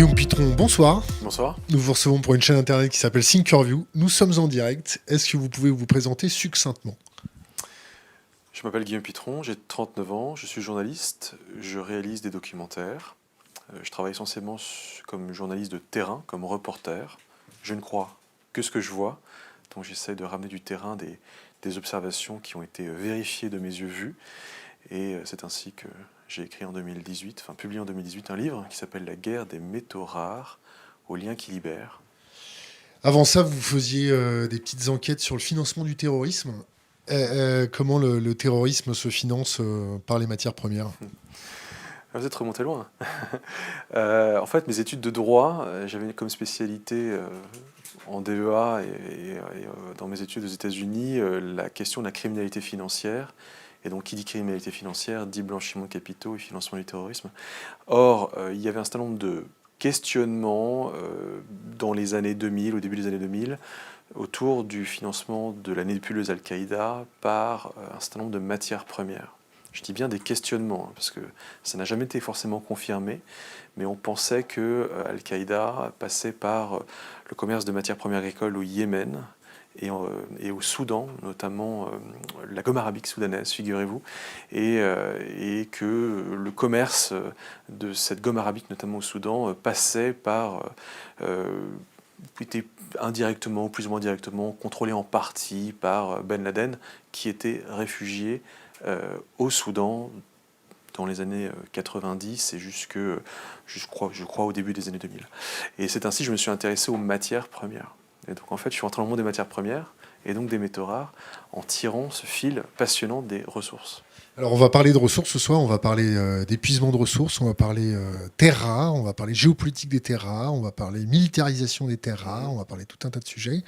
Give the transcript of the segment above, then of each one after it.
Guillaume Pitron, bonsoir. Bonsoir. Nous vous recevons pour une chaîne internet qui s'appelle Thinkerview. Nous sommes en direct. Est-ce que vous pouvez vous présenter succinctement ? Je m'appelle Guillaume Pitron, j'ai 39 ans, je suis journaliste, je réalise des documentaires. Je travaille essentiellement comme journaliste de terrain, comme reporter. Je ne crois que ce que je vois, donc j'essaie de ramener du terrain des observations qui ont été vérifiées de mes yeux vus. Et c'est ainsi que j'ai écrit publié en 2018 un livre qui s'appelle La guerre des métaux rares aux liens qui libèrent. Avant ça, vous faisiez des petites enquêtes sur le financement du terrorisme. Comment le terrorisme se finance par les matières premières ? Vous êtes remonté loin. En fait, mes études de droit, j'avais comme spécialité en DEA et dans mes études aux États-Unis la question de la criminalité financière. Et donc, qui dit criminalité financière dit blanchiment de capitaux et financement du terrorisme. Or, il y avait un certain nombre de questionnements dans les années 2000, au début des années 2000, autour du financement de la nébuleuse Al-Qaïda par un certain nombre de matières premières. Je dis bien des questionnements, parce que ça n'a jamais été forcément confirmé, mais on pensait que Al-Qaïda passait par le commerce de matières premières agricoles au Yémen et au Soudan, notamment la gomme arabique soudanaise, figurez-vous, et que le commerce de cette gomme arabique, notamment au Soudan, passait par... était indirectement, plus ou moins directement, contrôlé en partie par Ben Laden, qui était réfugié au Soudan dans les années 90 et je crois au début des années 2000. Et c'est ainsi que je me suis intéressé aux matières premières. Et donc en fait, je suis rentré dans le monde des matières premières et donc des métaux rares en tirant ce fil passionnant des ressources. Alors, on va parler de ressources ce soir, on va parler d'épuisement de ressources, on va parler terres rares, on va parler géopolitique des terres rares, on va parler militarisation des terres rares, on va parler tout un tas de sujets.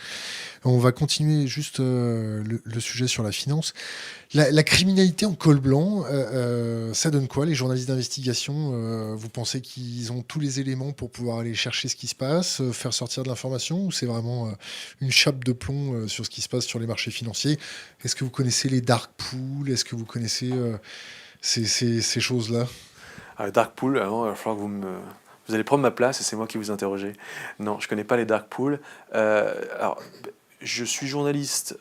On va continuer juste le sujet sur la finance. La criminalité en col blanc, ça donne quoi, les journalistes d'investigation vous pensez qu'ils ont tous les éléments pour pouvoir aller chercher ce qui se passe, faire sortir de l'information, ou c'est vraiment une chape de plomb sur ce qui se passe sur les marchés financiers ? Est-ce que vous connaissez les dark pools ? Est-ce que vous connaissez ces choses-là ? Dark pool, alors, il va falloir que vous allez prendre ma place et c'est moi qui vous interrogez. Non, je ne connais pas les dark pools. Alors, je suis journaliste,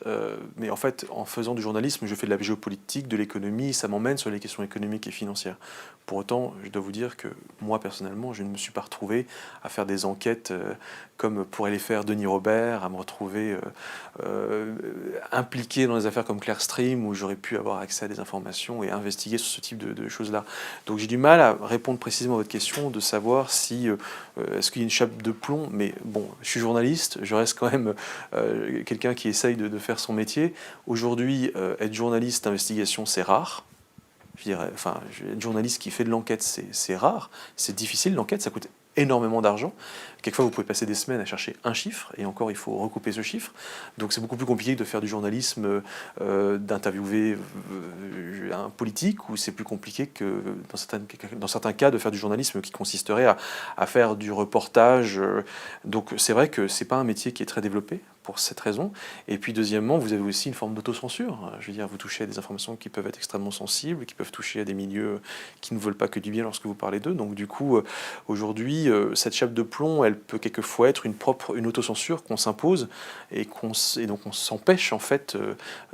mais en fait, en faisant du journalisme, je fais de la géopolitique, de l'économie, ça m'emmène sur les questions économiques et financières. Pour autant, je dois vous dire que moi, personnellement, je ne me suis pas retrouvé à faire des enquêtes comme pourrait les faire Denis Robert, à me retrouver impliqué dans des affaires comme Clearstream, où j'aurais pu avoir accès à des informations et investiguer sur ce type de choses-là. Donc j'ai du mal à répondre précisément à votre question, de savoir si est-ce qu'il y a une chape de plomb, mais bon, je suis journaliste, je reste quand même quelqu'un qui essaye de faire son métier. Aujourd'hui, être journaliste d'investigation, c'est rare. Je dirais, enfin, être journaliste qui fait de l'enquête, c'est rare. C'est difficile, l'enquête, ça coûte énormément d'argent. Quelquefois, vous pouvez passer des semaines à chercher un chiffre, et encore, il faut recouper ce chiffre. Donc, c'est beaucoup plus compliqué de faire du journalisme, d'interviewer un politique, ou c'est plus compliqué que, dans certains cas, de faire du journalisme qui consisterait à faire du reportage. Donc, c'est vrai que c'est pas un métier qui est très développé, pour cette raison. Et puis, deuxièmement, vous avez aussi une forme d'autocensure. Je veux dire, vous touchez à des informations qui peuvent être extrêmement sensibles, qui peuvent toucher à des milieux qui ne veulent pas que du bien lorsque vous parlez d'eux. Donc, du coup, aujourd'hui, cette chape de plomb, elle peut quelquefois être une autocensure qu'on s'impose et donc on s'empêche, en fait,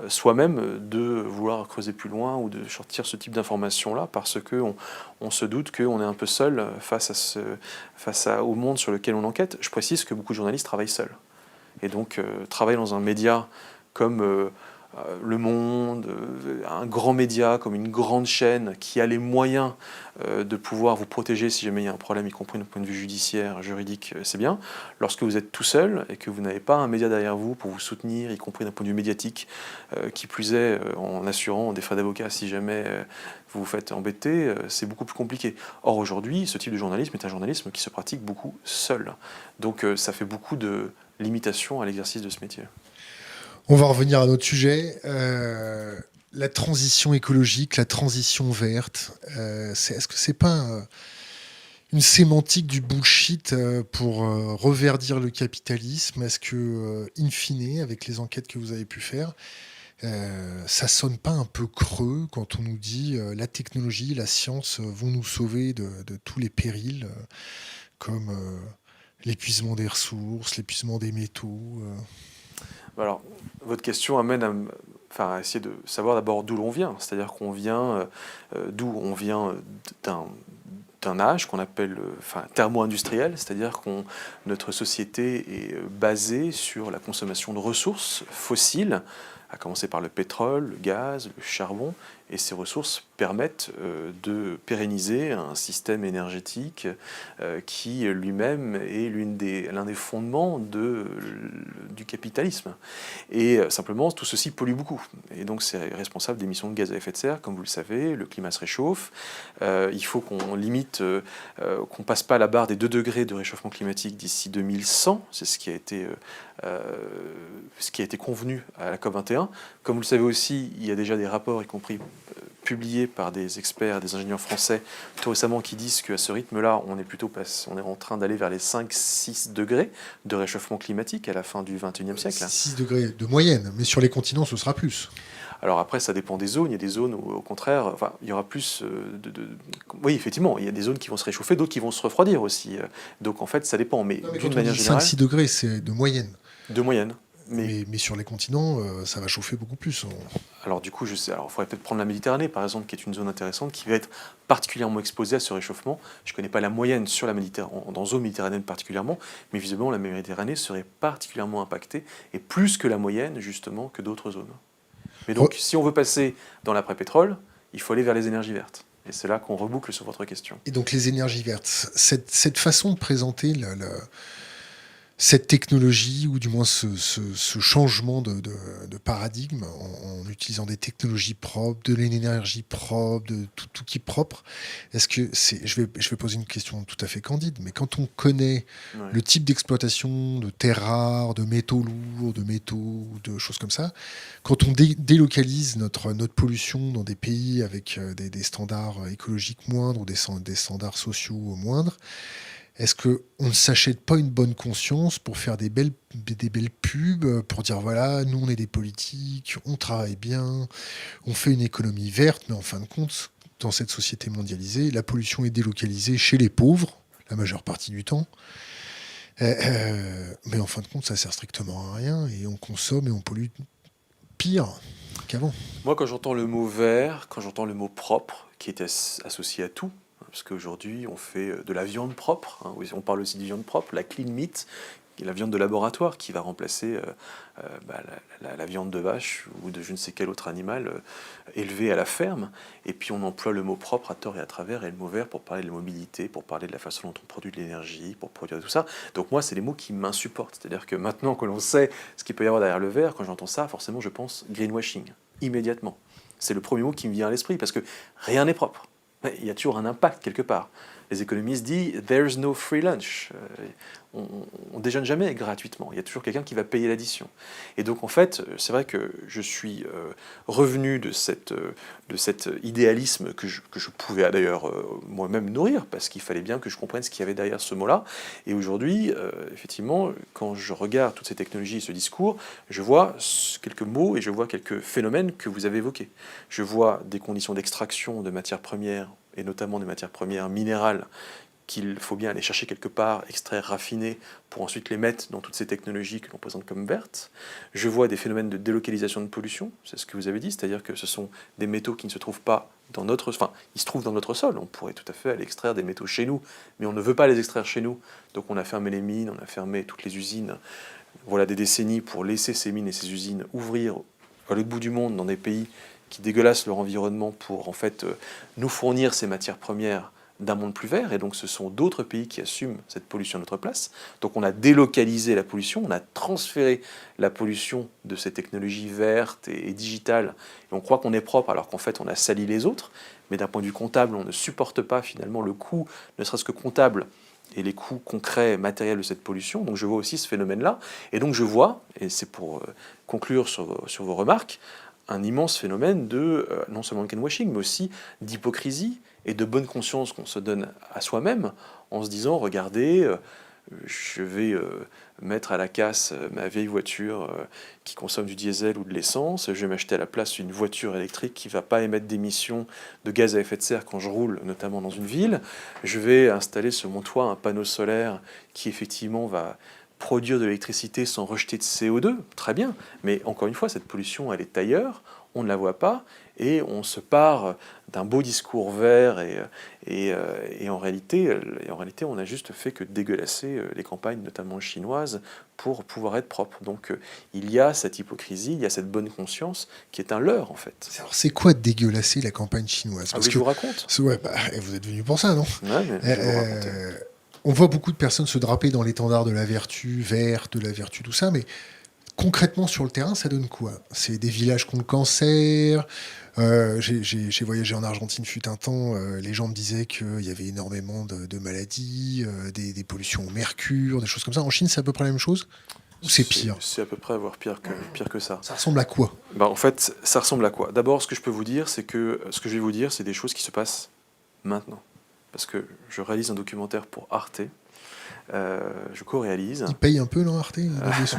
soi-même de vouloir creuser plus loin ou de sortir ce type d'informations-là parce qu'on se doute qu'on est un peu seul face au monde sur lequel on enquête. Je précise que beaucoup de journalistes travaillent seuls. Et donc, travailler dans un média comme Le Monde, un grand média, comme une grande chaîne qui a les moyens de pouvoir vous protéger si jamais il y a un problème, y compris d'un point de vue judiciaire, juridique, c'est bien. Lorsque vous êtes tout seul et que vous n'avez pas un média derrière vous pour vous soutenir, y compris d'un point de vue médiatique, qui plus est en assurant des frais d'avocat si jamais vous vous faites embêter, c'est beaucoup plus compliqué. Or aujourd'hui, ce type de journalisme est un journalisme qui se pratique beaucoup seul. Donc ça fait beaucoup de limitations à l'exercice de ce métier. On va revenir à notre sujet. La transition écologique, la transition verte, est-ce que c'est pas une sémantique du bullshit pour reverdir le capitalisme ? Est-ce que, in fine, avec les enquêtes que vous avez pu faire, ça sonne pas un peu creux quand on nous dit la technologie, la science vont nous sauver de tous les périls comme l'épuisement des ressources, l'épuisement des métaux. Alors, votre question amène à essayer de savoir d'abord d'où l'on vient. C'est-à-dire qu'on vient, d'où on vient d'un âge qu'on appelle thermo-industriel, c'est-à-dire que notre société est basée sur la consommation de ressources fossiles, à commencer par le pétrole, le gaz, le charbon, et ces ressources permettent de pérenniser un système énergétique qui lui-même est l'un des fondements du capitalisme. Et simplement, tout ceci pollue beaucoup. Et donc, c'est responsable d'émissions de gaz à effet de serre, comme vous le savez, le climat se réchauffe. Il faut qu'on limite, qu'on passe pas la barre des 2 degrés de réchauffement climatique d'ici 2100. C'est ce qui a été convenu à la COP21. Comme vous le savez aussi, il y a déjà des rapports, y compris publiés par des experts, des ingénieurs français, tout récemment, qui disent qu'à ce rythme-là, on est en train d'aller vers les 5-6 degrés de réchauffement climatique à la fin du XXIe siècle. 6 degrés de moyenne, mais sur les continents, ce sera plus. Alors après, ça dépend des zones. Il y a des zones où, au contraire, il y aura plus Oui, effectivement, il y a des zones qui vont se réchauffer, d'autres qui vont se refroidir aussi. Donc en fait, ça dépend. Mais d'une manière générale... 5-6 degrés, c'est de moyenne. De moyenne. Mais sur les continents, ça va chauffer beaucoup plus. Alors du coup, il faudrait peut-être prendre la Méditerranée, par exemple, qui est une zone intéressante, qui va être particulièrement exposée à ce réchauffement. Je ne connais pas la moyenne sur la Méditerranée, dans zone méditerranéenne particulièrement, mais visiblement, la Méditerranée serait particulièrement impactée, et plus que la moyenne, justement, que d'autres zones. Mais donc, si on veut passer dans l'après-pétrole, il faut aller vers les énergies vertes. Et c'est là qu'on reboucle sur votre question. Et donc les énergies vertes, cette façon de présenter cette technologie, ou du moins ce changement de paradigme, en utilisant des technologies propres, de l'énergie propre, de tout qui est propre, est-ce que je vais poser une question tout à fait candide, mais quand on connaît le type d'exploitation de terres rares, de métaux lourds, de métaux, de choses comme ça, quand on délocalise notre pollution dans des pays avec des standards écologiques moindres, ou des standards sociaux moindres, est-ce qu'on ne s'achète pas une bonne conscience pour faire des belles pubs, pour dire voilà, nous on est des politiques, on travaille bien, on fait une économie verte, mais en fin de compte, dans cette société mondialisée, la pollution est délocalisée chez les pauvres, la majeure partie du temps. Mais en fin de compte, ça sert strictement à rien, et on consomme et on pollue pire qu'avant. Moi, quand j'entends le mot vert, quand j'entends le mot propre, qui est associé à tout, parce qu'aujourd'hui, on fait de la viande propre, hein, on parle aussi de viande propre, la clean meat, la viande de laboratoire qui va remplacer la viande de vache ou de je ne sais quel autre animal élevé à la ferme. Et puis on emploie le mot propre à tort et à travers, et le mot vert pour parler de la mobilité, pour parler de la façon dont on produit de l'énergie, pour produire tout ça. Donc moi, c'est des mots qui m'insupportent. C'est-à-dire que maintenant que l'on sait ce qu'il peut y avoir derrière le vert, quand j'entends ça, forcément, je pense greenwashing, immédiatement. C'est le premier mot qui me vient à l'esprit, parce que rien n'est propre. Il y a toujours un impact quelque part. Les économistes disent « there's no free lunch ». On déjeune jamais gratuitement. Il y a toujours quelqu'un qui va payer l'addition. Et donc en fait, c'est vrai que je suis revenu de cet idéalisme que je pouvais d'ailleurs moi-même nourrir, parce qu'il fallait bien que je comprenne ce qu'il y avait derrière ce mot-là. Et aujourd'hui, effectivement, quand je regarde toutes ces technologies et ce discours, je vois quelques mots et je vois quelques phénomènes que vous avez évoqués. Je vois des conditions d'extraction de matières premières, et notamment des matières premières minérales, qu'il faut bien aller chercher quelque part, extraire, raffiner, pour ensuite les mettre dans toutes ces technologies que l'on présente comme vertes. Je vois des phénomènes de délocalisation de pollution, c'est ce que vous avez dit, c'est-à-dire que ce sont des métaux qui ne se trouvent pas dans notre... Enfin, ils se trouvent dans notre sol, on pourrait tout à fait aller extraire des métaux chez nous, mais on ne veut pas les extraire chez nous, donc on a fermé les mines, on a fermé toutes les usines, voilà des décennies pour laisser ces mines et ces usines ouvrir à l'autre bout du monde, dans des pays qui dégueulassent leur environnement pour en fait nous fournir ces matières premières d'un monde plus vert, et donc ce sont d'autres pays qui assument cette pollution à notre place. Donc on a délocalisé la pollution, on a transféré la pollution de ces technologies vertes et digitales, et on croit qu'on est propre alors qu'en fait on a sali les autres, mais d'un point de vue comptable, on ne supporte pas finalement le coût, ne serait-ce que comptable, et les coûts concrets, matériels de cette pollution. Donc je vois aussi ce phénomène-là, et donc je vois, et c'est pour conclure sur vos remarques, un immense phénomène de, non seulement de greenwashing, mais aussi d'hypocrisie et de bonne conscience qu'on se donne à soi-même en se disant, regardez, je vais mettre à la casse ma vieille voiture qui consomme du diesel ou de l'essence, je vais m'acheter à la place une voiture électrique qui ne va pas émettre d'émissions de gaz à effet de serre quand je roule, notamment dans une ville. Je vais installer sur mon toit un panneau solaire qui effectivement va produire de l'électricité sans rejeter de CO2, très bien. Mais encore une fois, cette pollution, elle est ailleurs, on ne la voit pas, et on se part d'un beau discours vert, et en réalité, on n'a juste fait que dégueulasser les campagnes, notamment chinoises, pour pouvoir être propre. Donc il y a cette hypocrisie, il y a cette bonne conscience qui est un leurre, en fait. Alors, c'est quoi dégueulasser la campagne chinoise? Parce que je vous raconte. Ouais, vous êtes venu pour ça, non? Ouais, mais je vais vous raconter. On voit beaucoup de personnes se draper dans l'étendard de la vertu verte, de la vertu, tout ça, mais concrètement, sur le terrain, ça donne quoi? C'est des villages contre le cancer. J'ai voyagé en Argentine fut un temps. Les gens me disaient qu'il y avait énormément de maladies, des pollutions au mercure, des choses comme ça. En Chine, c'est à peu près la même chose? Ou c'est pire? C'est à peu près voire pire que ça. Ça ressemble à quoi? En fait, ça ressemble à quoi? D'abord, ce que je peux vous dire, c'est que ce que je vais vous dire, c'est des choses qui se passent maintenant. Parce que je réalise un documentaire pour Arte. Je co-réalise. Ils payent un peu, non, Arte? Ils donnent des sous?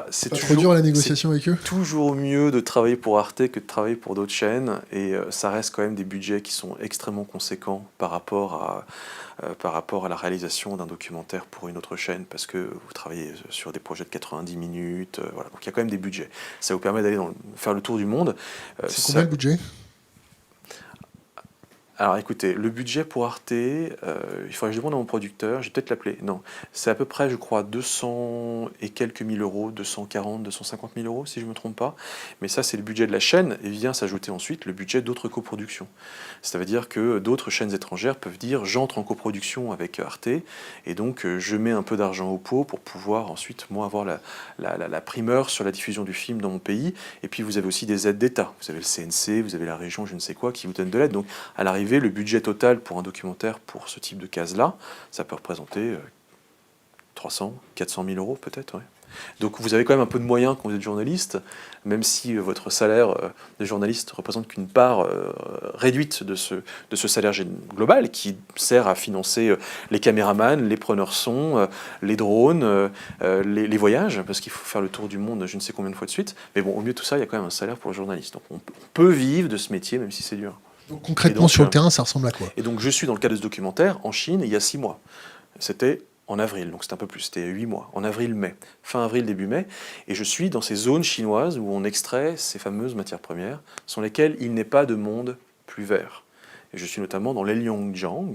C'est pas trop dur la négociation avec eux? Toujours mieux de travailler pour Arte que de travailler pour d'autres chaînes, et ça reste quand même des budgets qui sont extrêmement conséquents par rapport à la réalisation d'un documentaire pour une autre chaîne, parce que vous travaillez sur des projets de 90 minutes, voilà. Donc il y a quand même des budgets. Ça vous permet d'aller faire le tour du monde. C'est combien le budget? Alors écoutez, le budget pour Arte, il faudrait que je demande à mon producteur, je vais peut-être l'appeler, non, c'est à peu près, je crois, 200 et quelques mille euros, 240, 250 000 euros, si je ne me trompe pas. Mais ça, c'est le budget de la chaîne, et vient s'ajouter ensuite le budget d'autres coproductions. Ça veut dire que d'autres chaînes étrangères peuvent dire, j'entre en coproduction avec Arte, et donc je mets un peu d'argent au pot pour pouvoir ensuite, moi, avoir la primeur sur la diffusion du film dans mon pays. Et puis vous avez aussi des aides d'État. Vous avez le CNC, vous avez la région, je ne sais quoi, qui vous donne de l'aide. Donc à l'arrivée, le budget total pour un documentaire pour ce type de case-là, ça peut représenter 300, 400 000 euros peut-être. Ouais. Donc vous avez quand même un peu de moyens quand vous êtes journaliste, même si votre salaire de journaliste représente qu'une part réduite de ce salaire global qui sert à financer les caméramans, les preneurs son, les drones, les voyages, parce qu'il faut faire le tour du monde je ne sais combien de fois de suite. Mais bon, au milieu de tout ça, il y a quand même un salaire pour le journaliste. Donc on peut vivre de ce métier, même si c'est dur. Donc, concrètement, sur le terrain, ça ressemble à quoi? Et donc je suis dans le cadre de ce documentaire en Chine il y a 6 mois. C'était en avril, donc c'était un peu plus, c'était 8 mois, en avril-mai, fin avril, début mai, et je suis dans ces zones chinoises où on extrait ces fameuses matières premières, sans lesquelles il n'est pas de monde plus vert. Et je suis notamment dans l'Heilongjiang,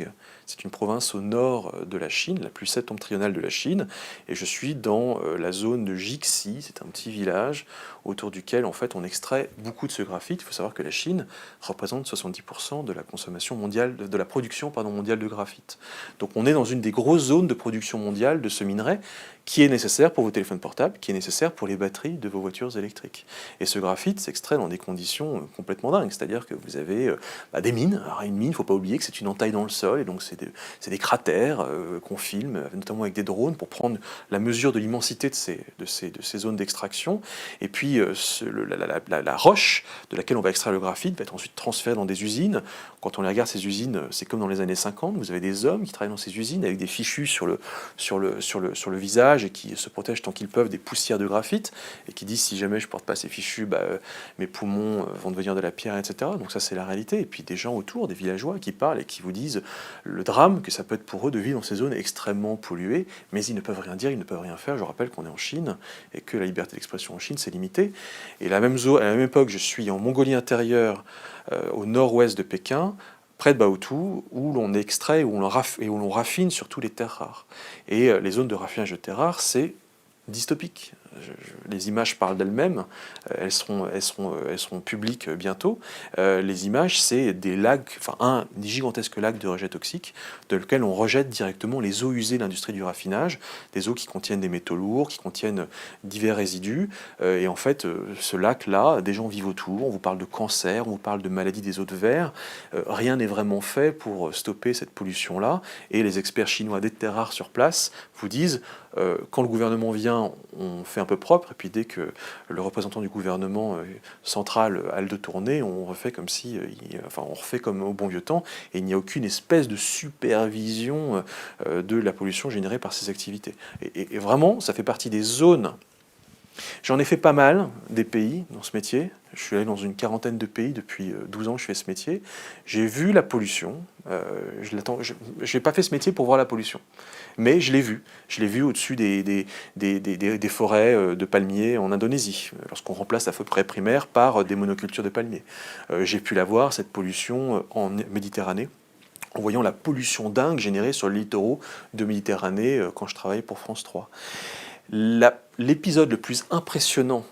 c'est une province au nord de la Chine, la plus septentrionale de la Chine, et je suis dans la zone de Jixi, c'est un petit village autour duquel en fait on extrait beaucoup de ce graphite. Il faut savoir que la Chine représente 70% de la consommation mondiale, de la production mondiale de graphite. Donc on est dans une des grosses zones de production mondiale de ce minerai qui est nécessaire pour vos téléphones portables, qui est nécessaire pour les batteries de vos voitures électriques. Et ce graphite s'extrait dans des conditions complètement dingues, c'est-à-dire que vous avez des mines. Alors une mine, il ne faut pas oublier que c'est une entaille dans le sol, et donc c'est des cratères qu'on filme, notamment avec des drones, pour prendre la mesure de l'immensité de ces zones d'extraction. Et puis la roche de laquelle on va extraire le graphite va être ensuite transférée dans des usines. Quand on les regarde, ces usines, c'est comme dans les années 50, vous avez des hommes qui travaillent dans ces usines avec des fichus sur le visage et qui se protègent tant qu'ils peuvent des poussières de graphite, et qui disent si jamais je porte pas ces fichus, mes poumons vont devenir de la pierre, etc. Donc ça, c'est la réalité. Et puis des gens autour, des villageois qui parlent et qui vous disent le drame que ça peut être pour eux de vivre dans ces zones extrêmement polluées, mais ils ne peuvent rien dire, ils ne peuvent rien faire. Je rappelle qu'on est en Chine et que la liberté d'expression en Chine, c'est limité. Et à la même époque, je suis en Mongolie intérieure, au nord-ouest de Pékin, près de Baotou, où l'on extrait et où l'on raffine surtout les terres rares. Et les zones de raffinage de terres rares, c'est dystopique. Les images parlent d'elles-mêmes, elles seront publiques bientôt. Les images, c'est des lacs, un gigantesque lac de rejets toxiques, de lequel on rejette directement les eaux usées de l'industrie du raffinage, des eaux qui contiennent des métaux lourds, qui contiennent divers résidus. Et en fait, ce lac-là, des gens vivent autour, on vous parle de cancer, on vous parle de maladies des os de verre. Rien n'est vraiment fait pour stopper cette pollution-là. Et les experts chinois des terres rares sur place vous disent Quand le gouvernement vient, on fait un peu propre, et puis dès que le représentant du gouvernement central a le dos tourné, on refait comme si, on refait comme au bon vieux temps, et il n'y a aucune espèce de supervision de la pollution générée par ces activités. Et vraiment, ça fait partie des zones. J'en ai fait pas mal des pays dans ce métier. Je suis allé dans une quarantaine de pays depuis 12 ans que je fais ce métier. J'ai vu la pollution. Je n'ai pas fait ce métier pour voir la pollution. Mais je l'ai vu. Je l'ai vu au-dessus des forêts de palmiers en Indonésie, lorsqu'on remplace la forêt primaire par des monocultures de palmiers. J'ai pu la voir, cette pollution, en Méditerranée, en voyant la pollution dingue générée sur les littoraux de Méditerranée quand je travaillais pour France 3. L'épisode le plus impressionnant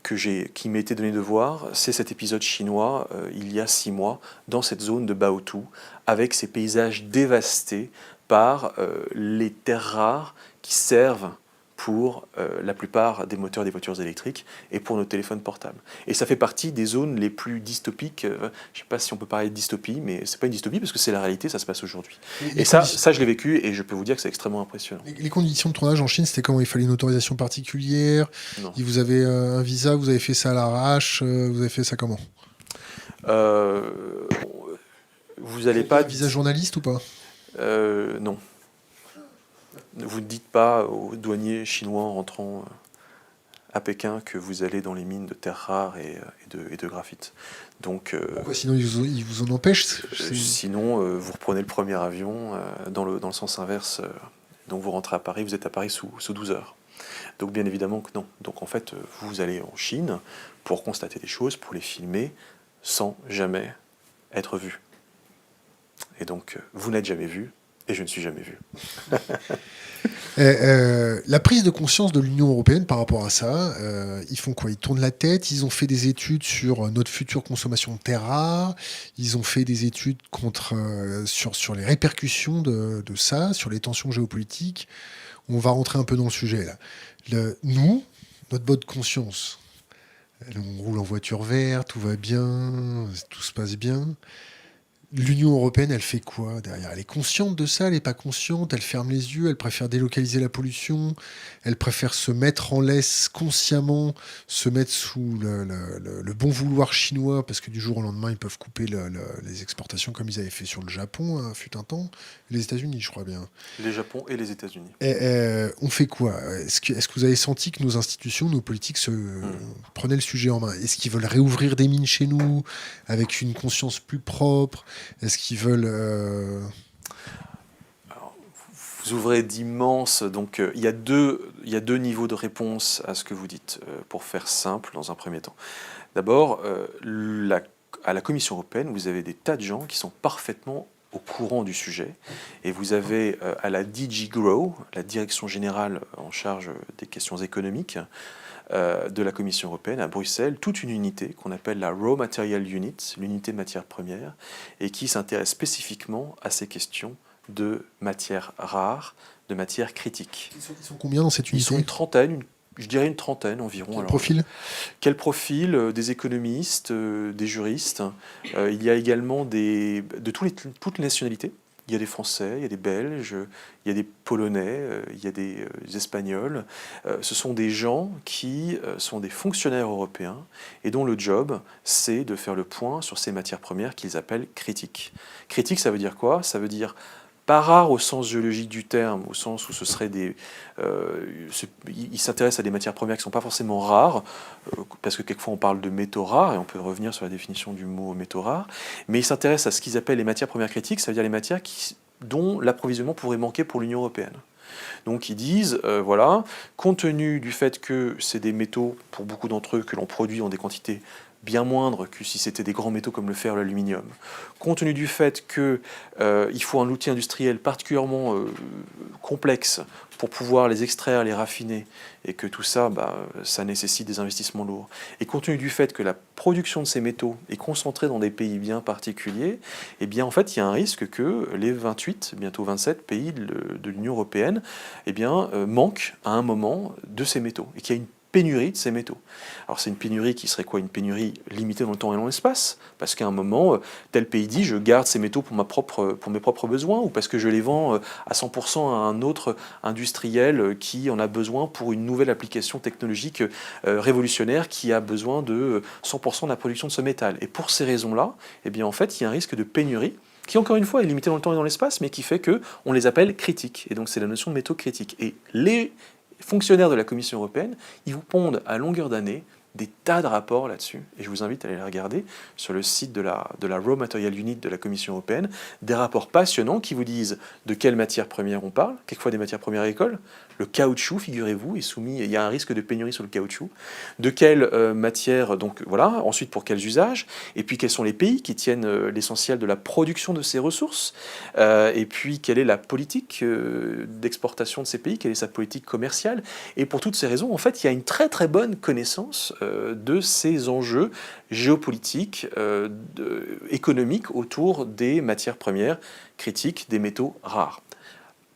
qui m'a été donné de voir, c'est cet épisode chinois, il y a 6 mois, dans cette zone de Baotou, avec ces paysages dévastés par les terres rares qui servent pour la plupart des moteurs des voitures électriques et pour nos téléphones portables. Et ça fait partie des zones les plus dystopiques. Je ne sais pas si on peut parler de dystopie, mais ce n'est pas une dystopie parce que c'est la réalité, ça se passe aujourd'hui. Et ça, je l'ai vécu et je peux vous dire que c'est extrêmement impressionnant. Les conditions de tournage en Chine, c'était comment? Il fallait une autorisation particulière? Non. Vous avez un visa, vous avez fait ça à l'arrache, vous avez fait ça comment? Vous n'allez pas... Un visa journaliste ou pas? Non. Vous ne dites pas aux douaniers chinois en rentrant à Pékin que vous allez dans les mines de terres rares et de graphite. Donc, pourquoi? Sinon, ils vous en empêchent? Sinon, vous reprenez le premier avion dans le sens inverse. Donc vous rentrez à Paris, vous êtes à Paris sous 12 heures. Donc bien évidemment que non. Donc en fait, vous allez en Chine pour constater des choses, pour les filmer, sans jamais être vu. Et donc, vous n'êtes jamais vu, et je ne suis jamais vu. La prise de conscience de l'Union européenne par rapport à ça, ils font quoi? Ils tournent la tête, ils ont fait des études sur notre future consommation de terres rares, ils ont fait des études sur les répercussions de ça, sur les tensions géopolitiques. On va rentrer un peu dans le sujet là. Nous, notre bonne conscience, on roule en voiture verte, tout va bien, tout se passe bien. L'Union européenne, elle fait quoi derrière? Elle est consciente de ça, elle n'est pas consciente, elle ferme les yeux, elle préfère délocaliser la pollution, elle préfère se mettre en laisse consciemment, se mettre sous le bon vouloir chinois, parce que du jour au lendemain, ils peuvent couper les exportations comme ils avaient fait sur le Japon, fut un temps, les États-Unis, je crois bien. Les Japon et les États-Unis. On fait quoi? Est-ce que vous avez senti que nos institutions, nos politiques prenaient le sujet en main? Est-ce qu'ils veulent réouvrir des mines chez nous, avec une conscience plus propre? Est-ce qu'ils veulent... Alors, vous ouvrez d'immenses... Donc, il y a deux niveaux de réponse à ce que vous dites, pour faire simple, dans un premier temps. D'abord, à la Commission européenne, vous avez des tas de gens qui sont parfaitement au courant du sujet. Et vous avez à la DG Grow, la direction générale en charge des questions économiques, de la Commission européenne à Bruxelles, toute une unité qu'on appelle la Raw Material Unit, l'unité de matières premières, et qui s'intéresse spécifiquement à ces questions de matières rares, de matières critiques. Ils sont combien dans cette unité? Ils sont une trentaine, je dirais une trentaine environ. Quel profil? Quel profil? Des économistes, des juristes. Il y a également de toutes les nationalités. Il y a des Français, il y a des Belges, il y a des Polonais, il y a des Espagnols. Ce sont des gens qui sont des fonctionnaires européens et dont le job, c'est de faire le point sur ces matières premières qu'ils appellent critiques. Critique, ça veut dire quoi? Ça veut dire pas rare au sens géologique du terme, au sens où ce serait ils s'intéressent à des matières premières qui ne sont pas forcément rares, parce que quelquefois on parle de métaux rares, et on peut revenir sur la définition du mot métaux rares, mais ils s'intéressent à ce qu'ils appellent les matières premières critiques, ça veut dire les matières dont l'approvisionnement pourrait manquer pour l'Union européenne. Donc ils disent, voilà, compte tenu du fait que c'est des métaux, pour beaucoup d'entre eux, que l'on produit en des quantités bien moindre que si c'était des grands métaux comme le fer ou l'aluminium. Compte tenu du fait qu'il faut un outil industriel particulièrement complexe pour pouvoir les extraire, les raffiner, et que tout ça, ça nécessite des investissements lourds. Et compte tenu du fait que la production de ces métaux est concentrée dans des pays bien particuliers, eh bien en fait il y a un risque que les 28, bientôt 27 pays de l'Union européenne manquent à un moment de ces métaux, et qu'il y a une pénurie de ces métaux. Alors c'est une pénurie qui serait quoi? Une pénurie limitée dans le temps et dans l'espace, parce qu'à un moment, tel pays dit je garde ces métaux pour mes propres besoins, ou parce que je les vends à 100% à un autre industriel qui en a besoin pour une nouvelle application technologique révolutionnaire qui a besoin de 100% de la production de ce métal. Et pour ces raisons-là, eh bien en fait, il y a un risque de pénurie qui encore une fois est limité dans le temps et dans l'espace, mais qui fait qu'on les appelle critiques. Et donc c'est la notion de métaux critiques. Et les fonctionnaires de la Commission européenne, ils vous pondent à longueur d'année des tas de rapports là-dessus, et je vous invite à aller les regarder sur le site de la Raw Material Unit de la Commission européenne, des rapports passionnants qui vous disent de quelles matières premières on parle, quelquefois des matières premières agricoles, le caoutchouc, figurez-vous, est soumis, il y a un risque de pénurie sur le caoutchouc, de quelles matières, donc voilà, ensuite pour quels usages, et puis quels sont les pays qui tiennent l'essentiel de la production de ces ressources, et puis quelle est la politique d'exportation de ces pays, quelle est sa politique commerciale, et pour toutes ces raisons, en fait, il y a une très très bonne connaissance de ces enjeux géopolitiques, économiques autour des matières premières critiques, des métaux rares.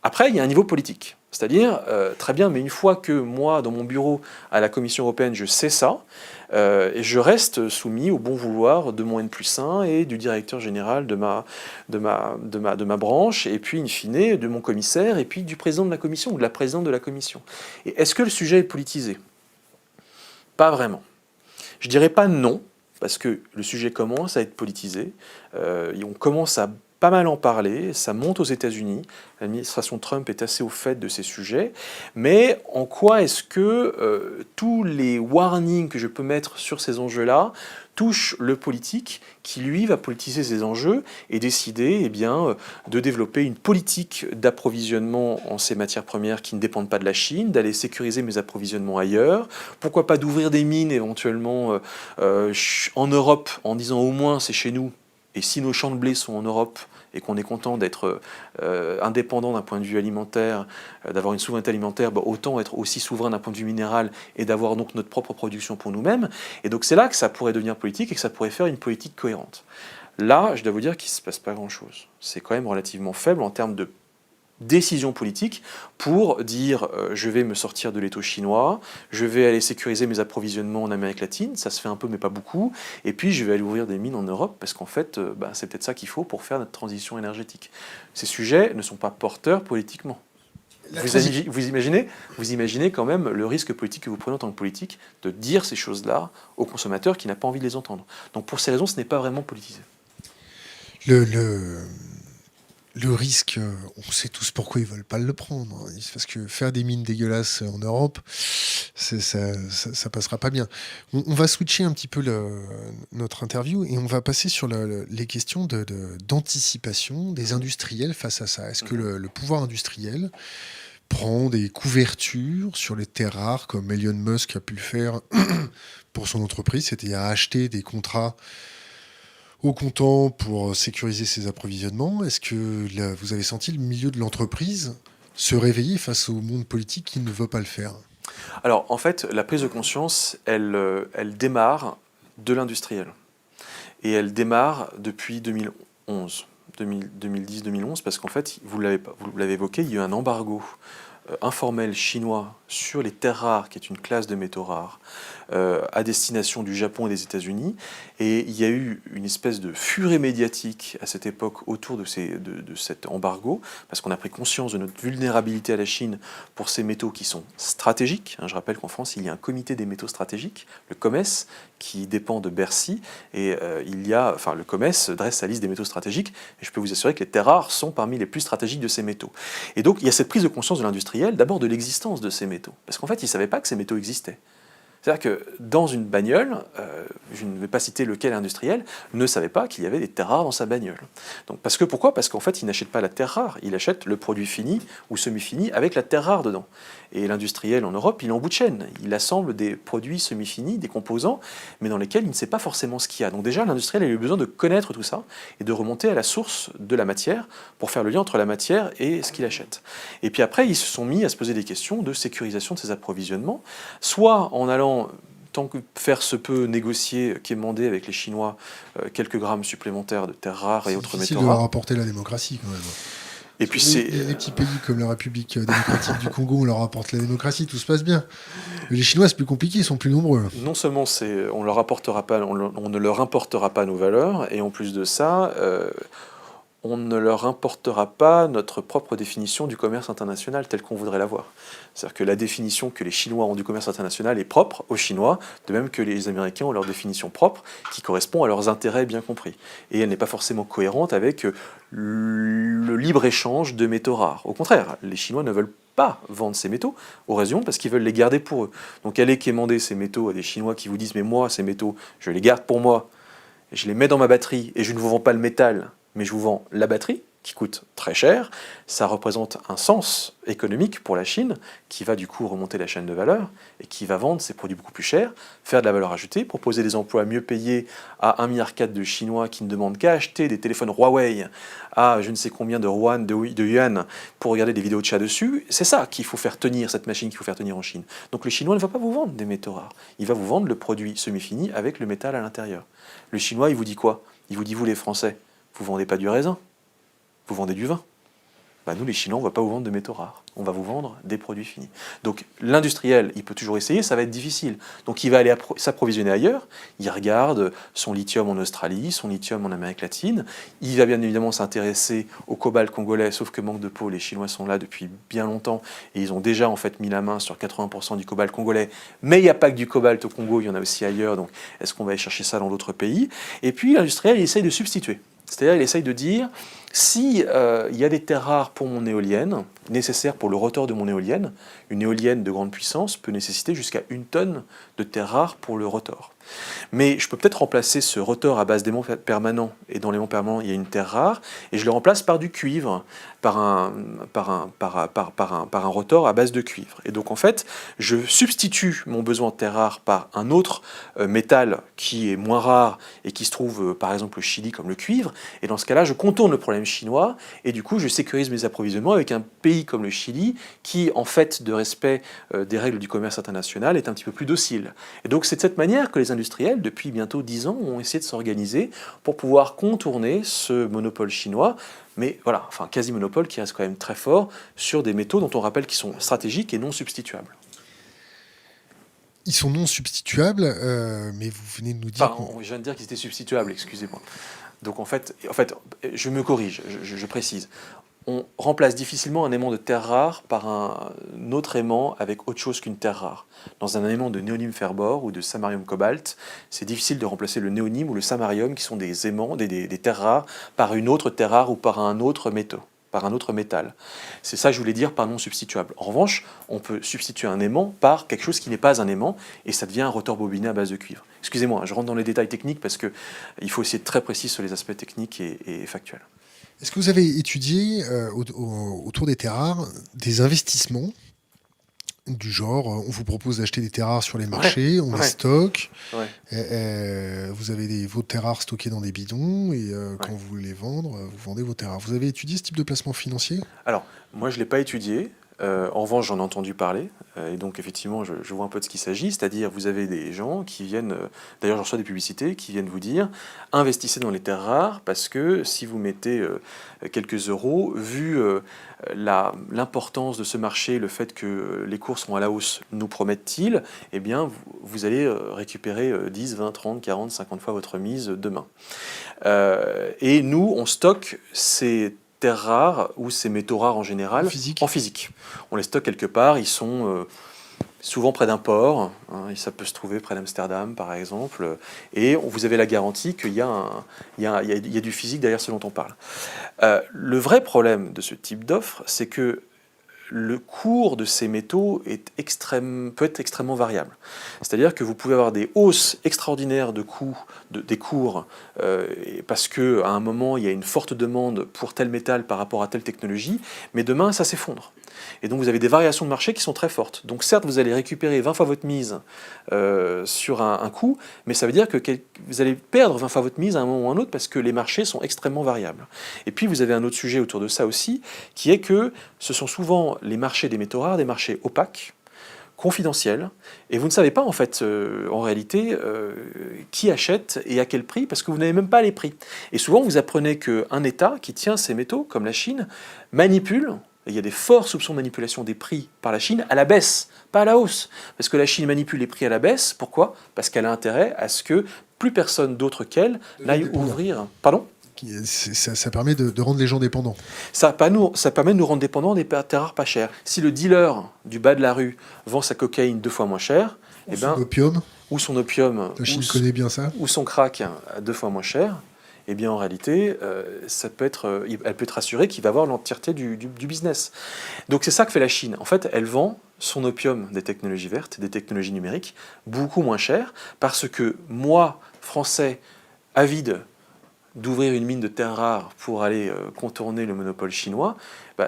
Après, il y a un niveau politique. C'est-à-dire, très bien, mais une fois que moi, dans mon bureau à la Commission européenne, je sais ça, et je reste soumis au bon vouloir de mon N+1 et du directeur général de ma branche, et puis, in fine, de mon commissaire, et puis du président de la Commission, ou de la présidente de la Commission. Et est-ce que le sujet est politisé? Pas vraiment. Je dirais pas non, parce que le sujet commence à être politisé, et on commence à pas mal en parler, ça monte aux États-Unis, l'administration Trump est assez au fait de ces sujets, mais en quoi est-ce que tous les warnings que je peux mettre sur ces enjeux-là touchent le politique qui, lui, va politiser ces enjeux et décider eh bien, de développer une politique d'approvisionnement en ces matières premières qui ne dépendent pas de la Chine, d'aller sécuriser mes approvisionnements ailleurs, pourquoi pas d'ouvrir des mines éventuellement en Europe en disant au moins c'est chez nous, et si nos champs de blé sont en Europe et qu'on est content d'être indépendant d'un point de vue alimentaire, d'avoir une souveraineté alimentaire, bah, autant être aussi souverain d'un point de vue minéral et d'avoir donc notre propre production pour nous-mêmes. Et donc c'est là que ça pourrait devenir politique et que ça pourrait faire une politique cohérente. Là, je dois vous dire qu'il ne se passe pas grand-chose. C'est quand même relativement faible en termes de décision politique pour dire je vais me sortir de l'étau chinois, je vais aller sécuriser mes approvisionnements en Amérique latine, ça se fait un peu mais pas beaucoup, et puis je vais aller ouvrir des mines en Europe parce qu'en fait c'est peut-être ça qu'il faut pour faire notre transition énergétique. Ces sujets ne sont pas porteurs politiquement. Vous imaginez quand même le risque politique que vous prenez en tant que politique de dire ces choses-là aux consommateurs qui n'a pas envie de les entendre. Donc pour ces raisons, ce n'est pas vraiment politisé. Le risque, on sait tous pourquoi ils veulent pas le prendre. C'est parce que faire des mines dégueulasses en Europe, ça passera pas bien. On va switcher un petit peu notre interview et on va passer sur les questions d'anticipation des industriels face à ça. Est-ce que le pouvoir industriel prend des couvertures sur les terres rares comme Elon Musk a pu le faire pour son entreprise, c'est-à-dire acheter des contrats au comptant pour sécuriser ses approvisionnements? Est-ce que vous avez senti le milieu de l'entreprise se réveiller face au monde politique qui ne veut pas le faire? Alors, en fait, la prise de conscience, elle démarre de l'industriel. Et elle démarre depuis 2011, 2010-2011, parce qu'en fait, vous l'avez évoqué, il y a eu un embargo informel chinois sur les terres rares, qui est une classe de métaux rares, à destination du Japon et des États-Unis. Et il y a eu une espèce de furée médiatique à cette époque autour de cet embargo, parce qu'on a pris conscience de notre vulnérabilité à la Chine pour ces métaux qui sont stratégiques. Je rappelle qu'en France, il y a un comité des métaux stratégiques, le COMES, qui dépend de Bercy, et le COMES dresse sa liste des métaux stratégiques, et je peux vous assurer que les terres rares sont parmi les plus stratégiques de ces métaux. Et donc, il y a cette prise de conscience de l'industriel, d'abord de l'existence de ces métaux, parce qu'en fait, ils ne savaient pas que ces métaux existaient. C'est-à-dire que dans une bagnole, je ne vais pas citer lequel industriel, ne savait pas qu'il y avait des terres rares dans sa bagnole. Donc, pourquoi? Parce qu'en fait, il n'achète pas la terre rare, il achète le produit fini ou semi-fini avec la terre rare dedans. Et l'industriel en Europe, il est en bout de chaîne. Il assemble des produits semi-finis, des composants, mais dans lesquels il ne sait pas forcément ce qu'il y a. Donc déjà, l'industriel a eu besoin de connaître tout ça et de remonter à la source de la matière pour faire le lien entre la matière et ce qu'il achète. Et puis après, ils se sont mis à se poser des questions de sécurisation de ces approvisionnements, soit en allant, tant que faire se peut, négocier, quémander avec les Chinois quelques grammes supplémentaires de terres rares et autres métaux rares. C'est difficile de leur apporter la démocratie quand même. Et puis Les petits pays comme la République démocratique du Congo, on leur apporte la démocratie, tout se passe bien. Mais les Chinois, c'est plus compliqué, ils sont plus nombreux. non seulement on leur apportera pas, on ne leur importera pas nos valeurs, et en plus de ça, on ne leur importera pas notre propre définition du commerce international tel qu'on voudrait l'avoir. C'est-à-dire que la définition que les Chinois ont du commerce international est propre aux Chinois, de même que les Américains ont leur définition propre, qui correspond à leurs intérêts bien compris. Et elle n'est pas forcément cohérente avec le libre-échange de métaux rares. Au contraire, les Chinois ne veulent pas vendre ces métaux aux régions parce qu'ils veulent les garder pour eux. Donc allez quémander ces métaux à des Chinois qui vous disent « mais moi, ces métaux, je les garde pour moi, je les mets dans ma batterie et je ne vous vends pas le métal, mais je vous vends la batterie, qui coûte très cher. » Ça représente un sens économique pour la Chine, qui va du coup remonter la chaîne de valeur, et qui va vendre ses produits beaucoup plus chers, faire de la valeur ajoutée, proposer des emplois mieux payés à 1,4 milliard de Chinois qui ne demandent qu'à acheter des téléphones Huawei à je ne sais combien de yuan pour regarder des vidéos de chat dessus. C'est ça qu'il faut faire tenir, cette machine qu'il faut faire tenir en Chine. Donc le Chinois ne va pas vous vendre des métaux rares, il va vous vendre le produit semi-fini avec le métal à l'intérieur. Le Chinois, il vous dit quoi? Il vous dit, vous les Français, vous vendez pas du raisin, vous vendez du vin. Bah nous, les Chinois, on ne va pas vous vendre de métaux rares. On va vous vendre des produits finis. Donc l'industriel, il peut toujours essayer, ça va être difficile. Donc il va aller s'approvisionner ailleurs. Il regarde son lithium en Australie, son lithium en Amérique latine. Il va bien évidemment s'intéresser au cobalt congolais, sauf que manque de peau, les Chinois sont là depuis bien longtemps et ils ont déjà en fait mis la main sur 80% du cobalt congolais. Mais il n'y a pas que du cobalt au Congo, il y en a aussi ailleurs. Donc est-ce qu'on va aller chercher ça dans d'autres pays? Et puis l'industriel, il essaye de substituer. C'est-à-dire, il essaye de dire, si il y a des terres rares pour mon éolienne, nécessaires pour le rotor de mon éolienne, une éolienne de grande puissance peut nécessiter jusqu'à 1 tonne de terres rares pour le rotor. Mais je peux peut-être remplacer ce rotor à base d'aimants permanents, et dans l'aimant permanent, il y a une terre rare, et je le remplace par du cuivre, par un rotor à base de cuivre. Et donc en fait, je substitue mon besoin de terre rare par un autre métal qui est moins rare et qui se trouve par exemple au Chili comme le cuivre, et dans ce cas-là, je contourne le problème chinois, et du coup, je sécurise mes approvisionnements avec un pays comme le Chili, qui en fait de respect des règles du commerce international est un petit peu plus docile. Et donc c'est de cette manière que les industriels, depuis bientôt 10 ans, ont essayé de s'organiser pour pouvoir contourner ce monopole chinois, mais voilà, enfin quasi-monopole qui reste quand même très fort sur des métaux dont on rappelle qu'ils sont stratégiques et non substituables. Ils sont non substituables, mais vous venez de nous dire... Enfin, je viens de dire qu'ils étaient substituables, excusez-moi. Donc en fait, je me corrige, je précise. On remplace difficilement un aimant de terre rare par un autre aimant avec autre chose qu'une terre rare. Dans un aimant de néodyme fer-bore ou de samarium cobalt, c'est difficile de remplacer le néodyme ou le samarium, qui sont des aimants, des terres rares, par une autre terre rare ou par un autre métal. C'est ça que je voulais dire par non substituable. En revanche, on peut substituer un aimant par quelque chose qui n'est pas un aimant, et ça devient un rotor bobiné à base de cuivre. Excusez-moi, je rentre dans les détails techniques parce qu'il faut essayer de être très précis sur les aspects techniques et factuels. Est-ce que vous avez étudié autour des terres rares des investissements du genre, on vous propose d'acheter des terres rares sur les marchés, on les stocke, vous avez vos terres rares stockées dans des bidons, et quand vous voulez les vendre, vous vendez vos terres rares. Vous avez étudié ce type de placement financier? Alors, moi je ne l'ai pas étudié. En revanche, j'en ai entendu parler, et donc effectivement, je vois un peu de ce qu'il s'agit, c'est-à-dire vous avez des gens qui viennent, d'ailleurs j'en reçois des publicités, qui viennent vous dire « investissez dans les terres rares, parce que si vous mettez quelques euros, vu l'importance de ce marché, le fait que les cours sont à la hausse, nous promettent-ils, eh bien vous allez récupérer 10, 20, 30, 40, 50 fois votre mise demain. Et nous, on stocke ces terres rares ou ces métaux rares en général en physique. On les stocke quelque part, ils sont souvent près d'un port, hein, et ça peut se trouver près d'Amsterdam par exemple, et vous avez la garantie qu'il y a du physique derrière ce dont on parle. Le vrai problème de ce type d'offre, c'est que le cours de ces métaux peut être extrêmement variable. C'est-à-dire que vous pouvez avoir des hausses extraordinaires des cours parce qu'à un moment, il y a une forte demande pour tel métal par rapport à telle technologie, mais demain, ça s'effondre. Et donc, vous avez des variations de marché qui sont très fortes. Donc, certes, vous allez récupérer 20 fois votre mise sur un coup, mais ça veut dire que vous allez perdre 20 fois votre mise à un moment ou à un autre parce que les marchés sont extrêmement variables. Et puis, vous avez un autre sujet autour de ça aussi, qui est que ce sont souvent les marchés des métaux rares, des marchés opaques, confidentiel, et vous ne savez pas en fait, en réalité, qui achète et à quel prix, parce que vous n'avez même pas les prix. Et souvent, vous apprenez qu'un État qui tient ces métaux, comme la Chine, manipule, et il y a des forts soupçons de manipulation des prix par la Chine à la baisse, pas à la hausse. Parce que la Chine manipule les prix à la baisse, pourquoi? Parce qu'elle a intérêt à ce que plus personne d'autre qu'elle n'aille ouvrir... Pardon? Ça permet de rendre les gens dépendants. Ça permet de nous rendre dépendants des terres rares pas chères. Si le dealer du bas de la rue vend sa cocaïne 2 fois moins cher, ou son opium, la Chine connaît bien ça, ou son crack 2 fois moins cher, eh bien en réalité, elle peut être assurée qu'il va avoir l'entièreté du business. Donc c'est ça que fait la Chine. En fait, elle vend son opium des technologies vertes, des technologies numériques, beaucoup moins cher, parce que moi, Français, avide d'ouvrir une mine de terres rares pour aller contourner le monopole chinois,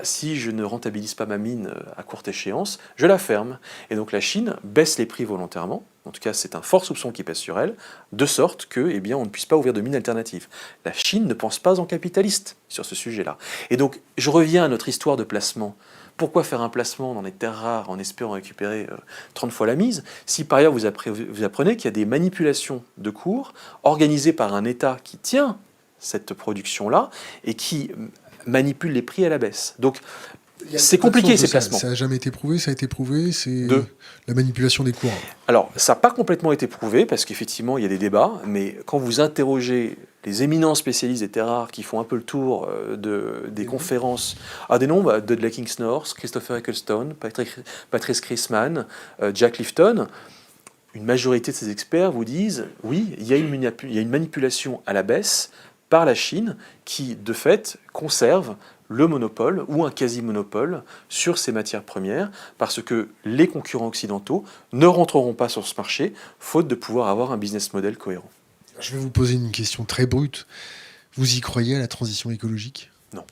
si je ne rentabilise pas ma mine à courte échéance, je la ferme. Et donc la Chine baisse les prix volontairement, en tout cas c'est un fort soupçon qui pèse sur elle, de sorte que, eh bien, on ne puisse pas ouvrir de mines alternatives. La Chine ne pense pas en capitaliste sur ce sujet-là. Et donc je reviens à notre histoire de placement. Pourquoi faire un placement dans les terres rares en espérant récupérer 30 fois la mise, si par ailleurs vous apprenez qu'il y a des manipulations de cours organisées par un État qui tient cette production-là et qui manipule les prix à la baisse. Donc, c'est compliqué ces placements. Ça n'a jamais été prouvé, ça a été prouvé, c'est la manipulation des cours. Alors, ça n'a pas complètement été prouvé, parce qu'effectivement, il y a des débats, mais quand vous interrogez les éminents spécialistes des terres rares qui font un peu le tour des conférences, des noms, Dudley Kingsnorth, Christopher Ecclestone, Patrice Chrisman, Jack Lifton, une majorité de ces experts vous disent, oui, il y a une manipulation à la baisse par la Chine qui, de fait, conserve le monopole ou un quasi-monopole sur ces matières premières parce que les concurrents occidentaux ne rentreront pas sur ce marché faute de pouvoir avoir un business model cohérent. Je vais vous poser une question très brute. Vous y croyez à la transition écologique? Non.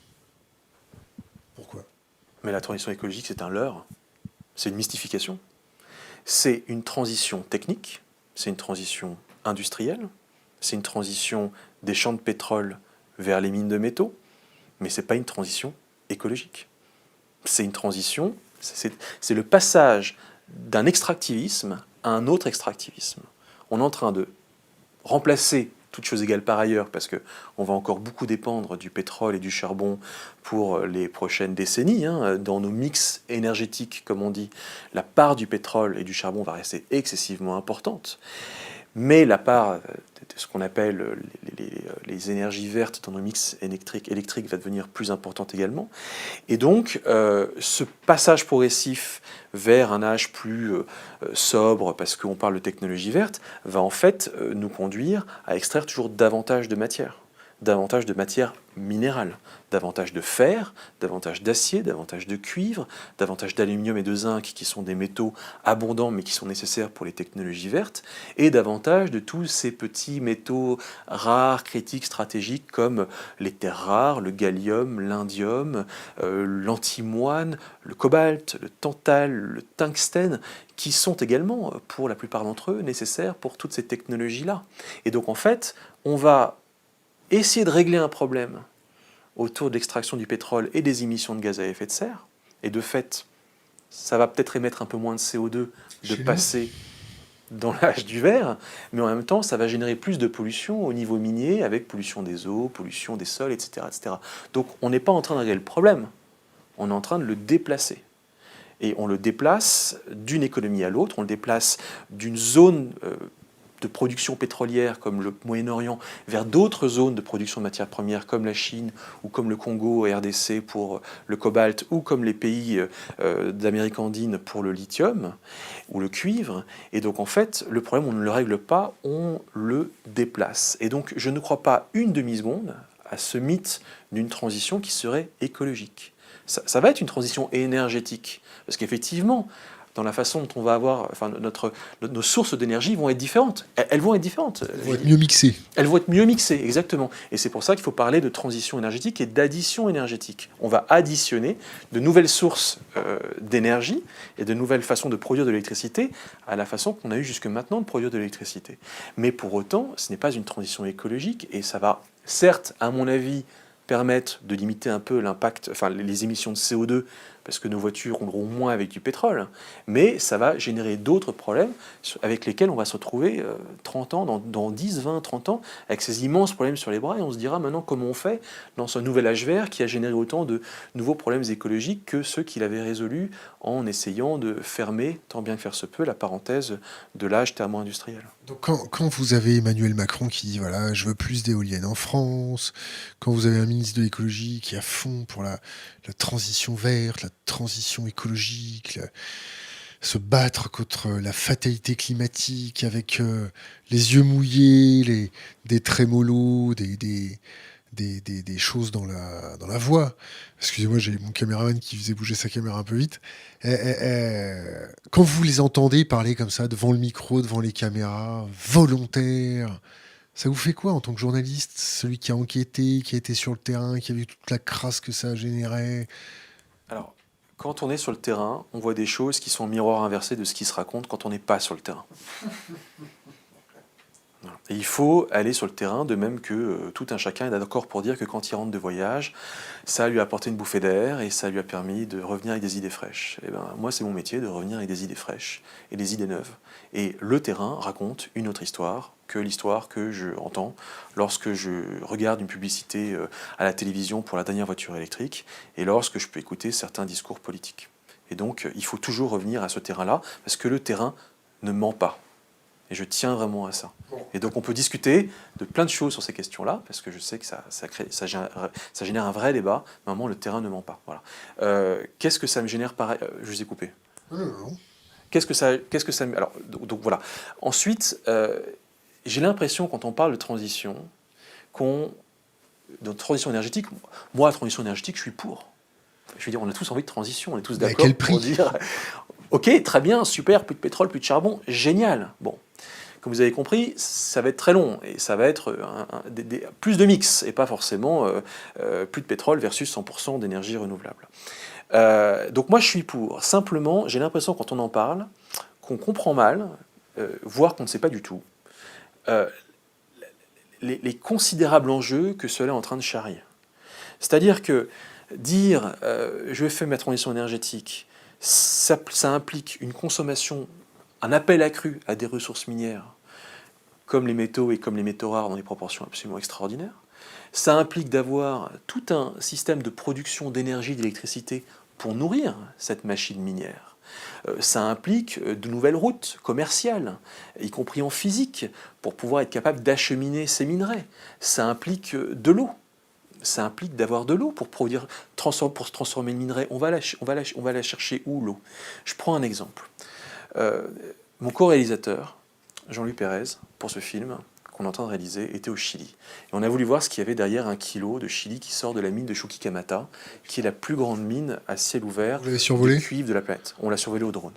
Pourquoi? Mais la transition écologique, c'est un leurre. C'est une mystification. C'est une transition technique, c'est une transition industrielle, c'est une transition des champs de pétrole vers les mines de métaux, mais ce n'est pas une transition écologique. C'est une transition, c'est le passage d'un extractivisme à un autre extractivisme. On est en train de remplacer, toutes choses égales par ailleurs, parce qu'on va encore beaucoup dépendre du pétrole et du charbon pour les prochaines décennies. Dans nos mix énergétiques, comme on dit, la part du pétrole et du charbon va rester excessivement importante. Mais la part de ce qu'on appelle les énergies vertes dans nos mix électriques va devenir plus importante également. Et donc, ce passage progressif vers un âge plus sobre, parce qu'on parle de technologie verte, va en fait nous conduire à extraire toujours davantage de matière minérale, davantage de fer, davantage d'acier, davantage de cuivre, davantage d'aluminium et de zinc qui sont des métaux abondants mais qui sont nécessaires pour les technologies vertes, et davantage de tous ces petits métaux rares, critiques, stratégiques comme les terres rares, le gallium, l'indium, l'antimoine, le cobalt, le tantal, le tungstène, qui sont également, pour la plupart d'entre eux, nécessaires pour toutes ces technologies-là. Et donc en fait, on va essayer de régler un problème autour de l'extraction du pétrole et des émissions de gaz à effet de serre, et de fait, ça va peut-être émettre un peu moins de CO2 de passer dans l'âge du verre, mais en même temps, ça va générer plus de pollution au niveau minier, avec pollution des eaux, pollution des sols, etc. etc. Donc on n'est pas en train de régler le problème, on est en train de le déplacer. Et on le déplace d'une économie à l'autre, on le déplace d'une zone de production pétrolière comme le Moyen-Orient vers d'autres zones de production de matières premières comme la Chine ou comme le Congo et RDC pour le cobalt ou comme les pays d'Amérique andine pour le lithium ou le cuivre. Et donc en fait, le problème, on ne le règle pas, on le déplace. Et donc je ne crois pas une demi-seconde à ce mythe d'une transition qui serait écologique. Ça va être une transition énergétique, parce qu'effectivement, dans la façon dont on va avoir, enfin, nos sources d'énergie vont être différentes. Elles vont être différentes. Elles vont être mieux mixées. Elles vont être mieux mixées, exactement. Et c'est pour ça qu'il faut parler de transition énergétique et d'addition énergétique. On va additionner de nouvelles sources d'énergie et de nouvelles façons de produire de l'électricité à la façon qu'on a eu jusque maintenant de produire de l'électricité. Mais pour autant, ce n'est pas une transition écologique et ça va, certes, à mon avis, permettre de limiter un peu l'impact, enfin les émissions de CO2 parce que nos voitures rouleront moins avec du pétrole, mais ça va générer d'autres problèmes avec lesquels on va se retrouver 30 ans, dans 10, 20, 30 ans, avec ces immenses problèmes sur les bras, et on se dira maintenant comment on fait dans ce nouvel âge vert qui a généré autant de nouveaux problèmes écologiques que ceux qu'il avait résolus en essayant de fermer, tant bien que faire se peut, la parenthèse de l'âge thermo-industriel. Donc quand vous avez Emmanuel Macron qui dit voilà, je veux plus d'éoliennes en France, quand vous avez un ministre de l'écologie qui est à fond pour la transition verte, la transition écologique, se battre contre la fatalité climatique avec les yeux mouillés, des trémolos, des choses dans la voix. Excusez-moi, j'ai mon caméraman qui faisait bouger sa caméra un peu vite. Quand vous les entendez parler comme ça, devant le micro, devant les caméras, volontaires, ça vous fait quoi en tant que journaliste, celui qui a enquêté, qui a été sur le terrain, qui a vu toute la crasse que ça a généré? Alors, quand on est sur le terrain, on voit des choses qui sont en miroir inversé de ce qui se raconte quand on n'est pas sur le terrain. Et il faut aller sur le terrain, de même que tout un chacun est d'accord pour dire que quand il rentre de voyage, ça lui a apporté une bouffée d'air et ça lui a permis de revenir avec des idées fraîches. Et ben, moi, c'est mon métier de revenir avec des idées fraîches et des idées neuves. Et le terrain raconte une autre histoire que l'histoire que je entends lorsque je regarde une publicité à la télévision pour la dernière voiture électrique et lorsque je peux écouter certains discours politiques. Et donc, il faut toujours revenir à ce terrain-là parce que le terrain ne ment pas. Et je tiens vraiment à ça. Et donc on peut discuter de plein de choses sur ces questions-là, parce que je sais que ça génère un vrai débat, mais à un moment, le terrain ne ment pas. Voilà. Qu'est-ce que ça me génère pareil Je vous ai coupé. Non. Qu'est-ce que ça alors, donc voilà. Ensuite, j'ai l'impression, quand on parle de transition, de transition énergétique, moi, la transition énergétique, je suis pour. Je veux dire, on a tous envie de transition, on est tous d'accord pour dire... Ok, très bien, super, plus de pétrole, plus de charbon, génial. Bon, comme vous avez compris, ça va être très long et ça va être plus de mix et pas forcément plus de pétrole versus 100% d'énergie renouvelable. Donc moi je suis pour. Simplement, j'ai l'impression quand on en parle, qu'on comprend mal, voire qu'on ne sait pas du tout, les considérables enjeux que cela est en train de charrier. C'est-à-dire que dire je vais faire ma transition énergétique, ça implique une consommation, un appel accru à des ressources minières, comme les métaux et comme les métaux rares dans des proportions absolument extraordinaires. Ça implique d'avoir tout un système de production d'énergie, d'électricité pour nourrir cette machine minière. Ça implique de nouvelles routes commerciales, y compris en physique, pour pouvoir être capable d'acheminer ces minerais. Ça implique de l'eau. Ça implique d'avoir de l'eau pour se transformer le minerai. On va la chercher où, l'eau? Je prends un exemple. Mon co-réalisateur, Jean-Louis Pérez, pour ce film qu'on est en train de réaliser, était au Chili. Et on a voulu voir ce qu'il y avait derrière 1 kilo de Chili qui sort de la mine de Chuquicamata, qui est la plus grande mine à ciel ouvert de cuivre de la planète. On l'a survolée au drone.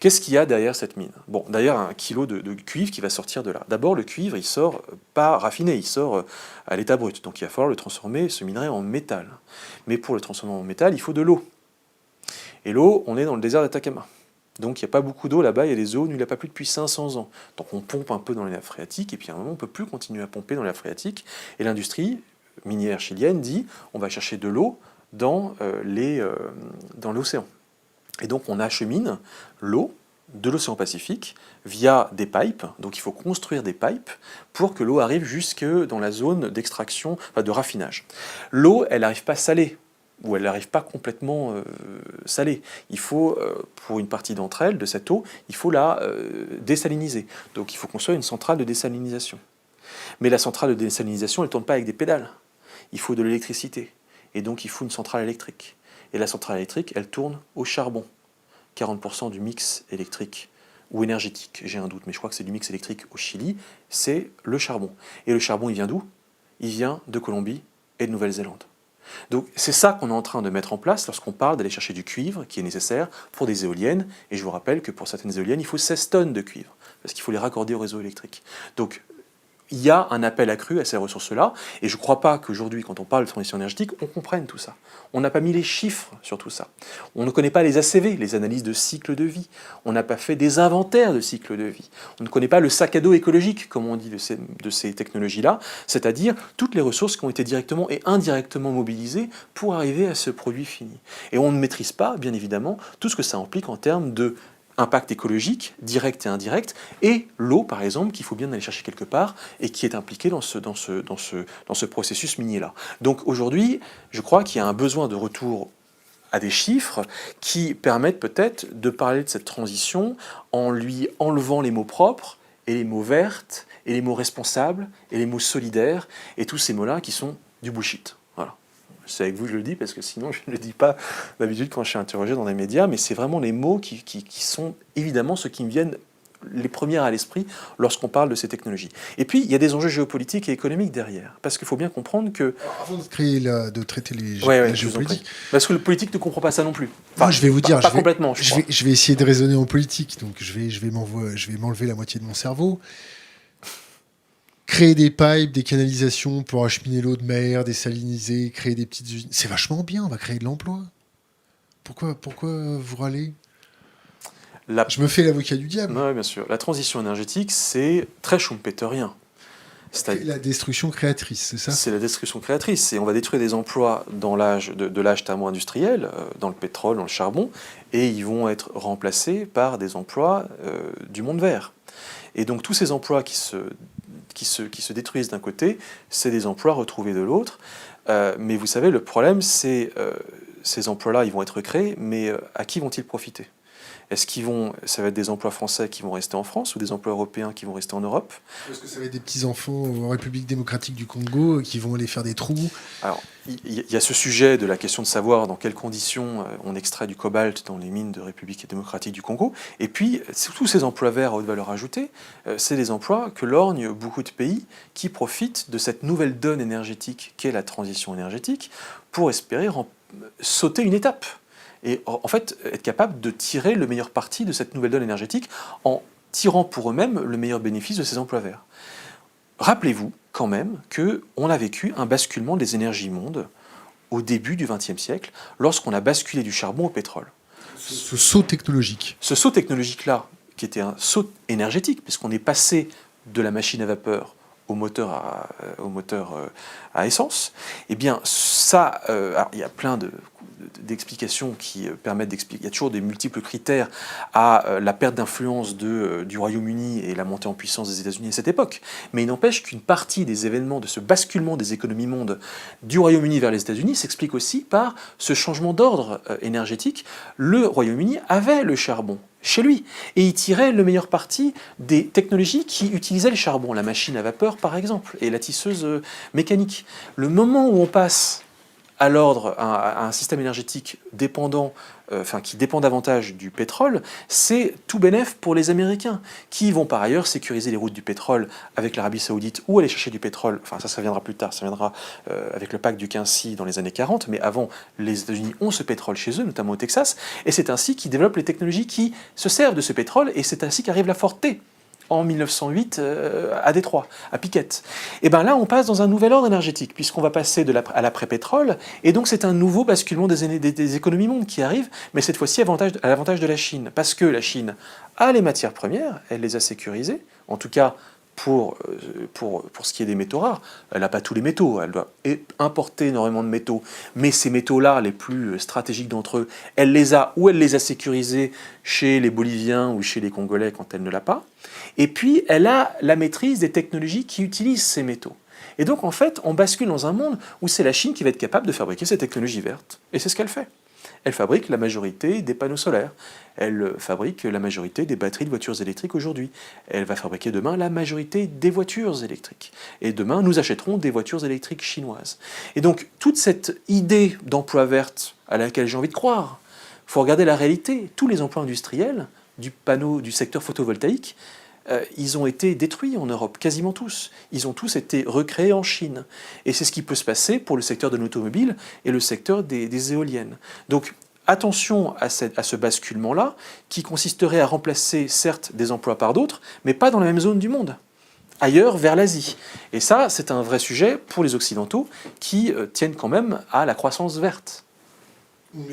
Qu'est-ce qu'il y a derrière cette mine? Bon, derrière 1 kilo de cuivre qui va sortir de là. D'abord, le cuivre, il sort pas raffiné, il sort à l'état brut. Donc il va falloir le transformer, ce minerai, en métal. Mais pour le transformer en métal, il faut de l'eau. Et l'eau, on est dans le désert d'Atacama. Donc il n'y a pas beaucoup d'eau là-bas, il y a des zones où il n'y a pas plus depuis 500 ans. Donc on pompe un peu dans les nappes phréatiques, et puis à un moment, on ne peut plus continuer à pomper dans les nappes phréatiques. Et l'industrie minière chilienne dit, on va chercher de l'eau dans l'océan. Et donc on achemine l'eau de l'océan Pacifique via des pipes. Donc il faut construire des pipes pour que l'eau arrive jusque dans la zone d'extraction, enfin de raffinage. L'eau, elle n'arrive pas salée, ou elle n'arrive pas complètement salée. Il faut, pour une partie d'entre elles, de cette eau, il faut la désaliniser. Donc il faut construire une centrale de désalinisation. Mais la centrale de désalinisation, elle ne tourne pas avec des pédales. Il faut de l'électricité. Et donc il faut une centrale électrique. Et la centrale électrique, elle tourne au charbon. 40% du mix électrique ou énergétique, j'ai un doute, mais je crois que c'est du mix électrique au Chili, c'est le charbon. Et le charbon, il vient d'où? Il vient de Colombie et de Nouvelle-Zélande. Donc c'est ça qu'on est en train de mettre en place lorsqu'on parle d'aller chercher du cuivre qui est nécessaire pour des éoliennes. Et je vous rappelle que pour certaines éoliennes, il faut 16 tonnes de cuivre, parce qu'il faut les raccorder au réseau électrique. Donc il y a un appel accru à ces ressources-là, et je ne crois pas qu'aujourd'hui, quand on parle de transition énergétique, on comprenne tout ça. On n'a pas mis les chiffres sur tout ça. On ne connaît pas les ACV, les analyses de cycle de vie. On n'a pas fait des inventaires de cycle de vie. On ne connaît pas le sac à dos écologique, comme on dit de ces technologies-là, c'est-à-dire toutes les ressources qui ont été directement et indirectement mobilisées pour arriver à ce produit fini. Et on ne maîtrise pas, bien évidemment, tout ce que ça implique en termes de impact écologique, direct et indirect, et l'eau, par exemple, qu'il faut bien aller chercher quelque part et qui est impliquée dans ce processus minier-là. Donc aujourd'hui, je crois qu'il y a un besoin de retour à des chiffres qui permettent peut-être de parler de cette transition en lui enlevant les mots propres et les mots verts et les mots responsables et les mots solidaires et tous ces mots-là qui sont du bullshit. Voilà. C'est avec vous que je le dis, parce que sinon je ne le dis pas d'habitude quand je suis interrogé dans les médias, mais c'est vraiment les mots qui sont évidemment ceux qui me viennent les premières à l'esprit lorsqu'on parle de ces technologies. Et puis, il y a des enjeux géopolitiques et économiques derrière, parce qu'il faut bien comprendre que... Avant de traiter la géopolitique... Parce que le politique ne comprend pas ça non plus. Enfin, moi, je vais vous dire... Pas complètement, je vais essayer de raisonner en politique, donc je vais m'enlever la moitié de mon cerveau. Créer des pipes, des canalisations pour acheminer l'eau de mer, désaliniser, créer des petites usines, c'est vachement bien, on va créer de l'emploi. Pourquoi vous râlez ? Je me fais l'avocat du diable. Oui, bien sûr. La transition énergétique, c'est très schumpeterien. C'est la destruction créatrice, c'est ça ? C'est la destruction créatrice. Et on va détruire des emplois dans l'âge de l'âge thermo-industriel, dans le pétrole, dans le charbon, et ils vont être remplacés par des emplois du monde vert. Et donc tous ces emplois qui se détruisent d'un côté, c'est des emplois retrouvés de l'autre. Mais vous savez, le problème, c'est ces emplois-là, ils vont être créés, mais à qui vont-ils profiter ? Est-ce ça va être des emplois français qui vont rester en France ou des emplois européens qui vont rester en Europe ? Est-ce que ça va être des petits-enfants en République démocratique du Congo qui vont aller faire des trous ? Alors, il y a ce sujet de la question de savoir dans quelles conditions on extrait du cobalt dans les mines de République démocratique du Congo. Et puis, tous ces emplois verts à haute valeur ajoutée, c'est des emplois que lorgnent beaucoup de pays qui profitent de cette nouvelle donne énergétique qu'est la transition énergétique pour espérer sauter une étape. Et en fait, être capable de tirer le meilleur parti de cette nouvelle donne énergétique en tirant pour eux-mêmes le meilleur bénéfice de ces emplois verts. Rappelez-vous quand même qu'on a vécu un basculement des énergies mondes au début du XXe siècle, lorsqu'on a basculé du charbon au pétrole. Ce saut technologique. Ce saut technologique-là, qui était un saut énergétique, puisqu'on est passé de la machine à vapeur au moteur à essence, eh bien ça, alors il y a plein d'explications qui permettent d'expliquer. Il y a toujours des multiples critères à la perte d'influence du Royaume-Uni et la montée en puissance des États-Unis à cette époque. Mais il n'empêche qu'une partie des événements de ce basculement des économies mondes du Royaume-Uni vers les États-Unis s'explique aussi par ce changement d'ordre énergétique. Le Royaume-Uni avait le charbon chez lui, et il tirait le meilleur parti des technologies qui utilisaient le charbon, la machine à vapeur par exemple, et la tisseuse mécanique. Le moment où on passe à l'ordre, à un système énergétique dépendant, qui dépend davantage du pétrole, c'est tout bénef pour les Américains, qui vont par ailleurs sécuriser les routes du pétrole avec l'Arabie Saoudite ou aller chercher du pétrole, enfin ça viendra plus tard, ça viendra avec le pacte du Quincy dans les années 40, mais avant, les États-Unis ont ce pétrole chez eux, notamment au Texas, et c'est ainsi qu'ils développent les technologies qui se servent de ce pétrole, et c'est ainsi qu'arrive la Forte en 1908 à Détroit, à Piquette. Et bien là, on passe dans un nouvel ordre énergétique, puisqu'on va passer à l'après-pétrole, et donc c'est un nouveau basculement des économies mondes qui arrive, mais cette fois-ci à l'avantage de la Chine, parce que la Chine a les matières premières, elle les a sécurisées, en tout cas pour ce qui est des métaux rares. Elle n'a pas tous les métaux, elle doit importer énormément de métaux, mais ces métaux-là, les plus stratégiques d'entre eux, elle les a sécurisés chez les Boliviens ou chez les Congolais quand elle ne l'a pas. Et puis, elle a la maîtrise des technologies qui utilisent ces métaux. Et donc, en fait, on bascule dans un monde où c'est la Chine qui va être capable de fabriquer ces technologies vertes. Et c'est ce qu'elle fait. Elle fabrique la majorité des panneaux solaires. Elle fabrique la majorité des batteries de voitures électriques aujourd'hui. Elle va fabriquer demain la majorité des voitures électriques. Et demain, nous achèterons des voitures électriques chinoises. Et donc, toute cette idée d'emploi vert à laquelle j'ai envie de croire, il faut regarder la réalité. Tous les emplois industriels du secteur photovoltaïque, ils ont été détruits en Europe, quasiment tous. Ils ont tous été recréés en Chine. Et c'est ce qui peut se passer pour le secteur de l'automobile et le secteur des éoliennes. Donc attention à ce basculement-là, qui consisterait à remplacer certes des emplois par d'autres, mais pas dans la même zone du monde. ailleurs vers l'Asie. Et ça, c'est un vrai sujet pour les Occidentaux qui tiennent quand même à la croissance verte.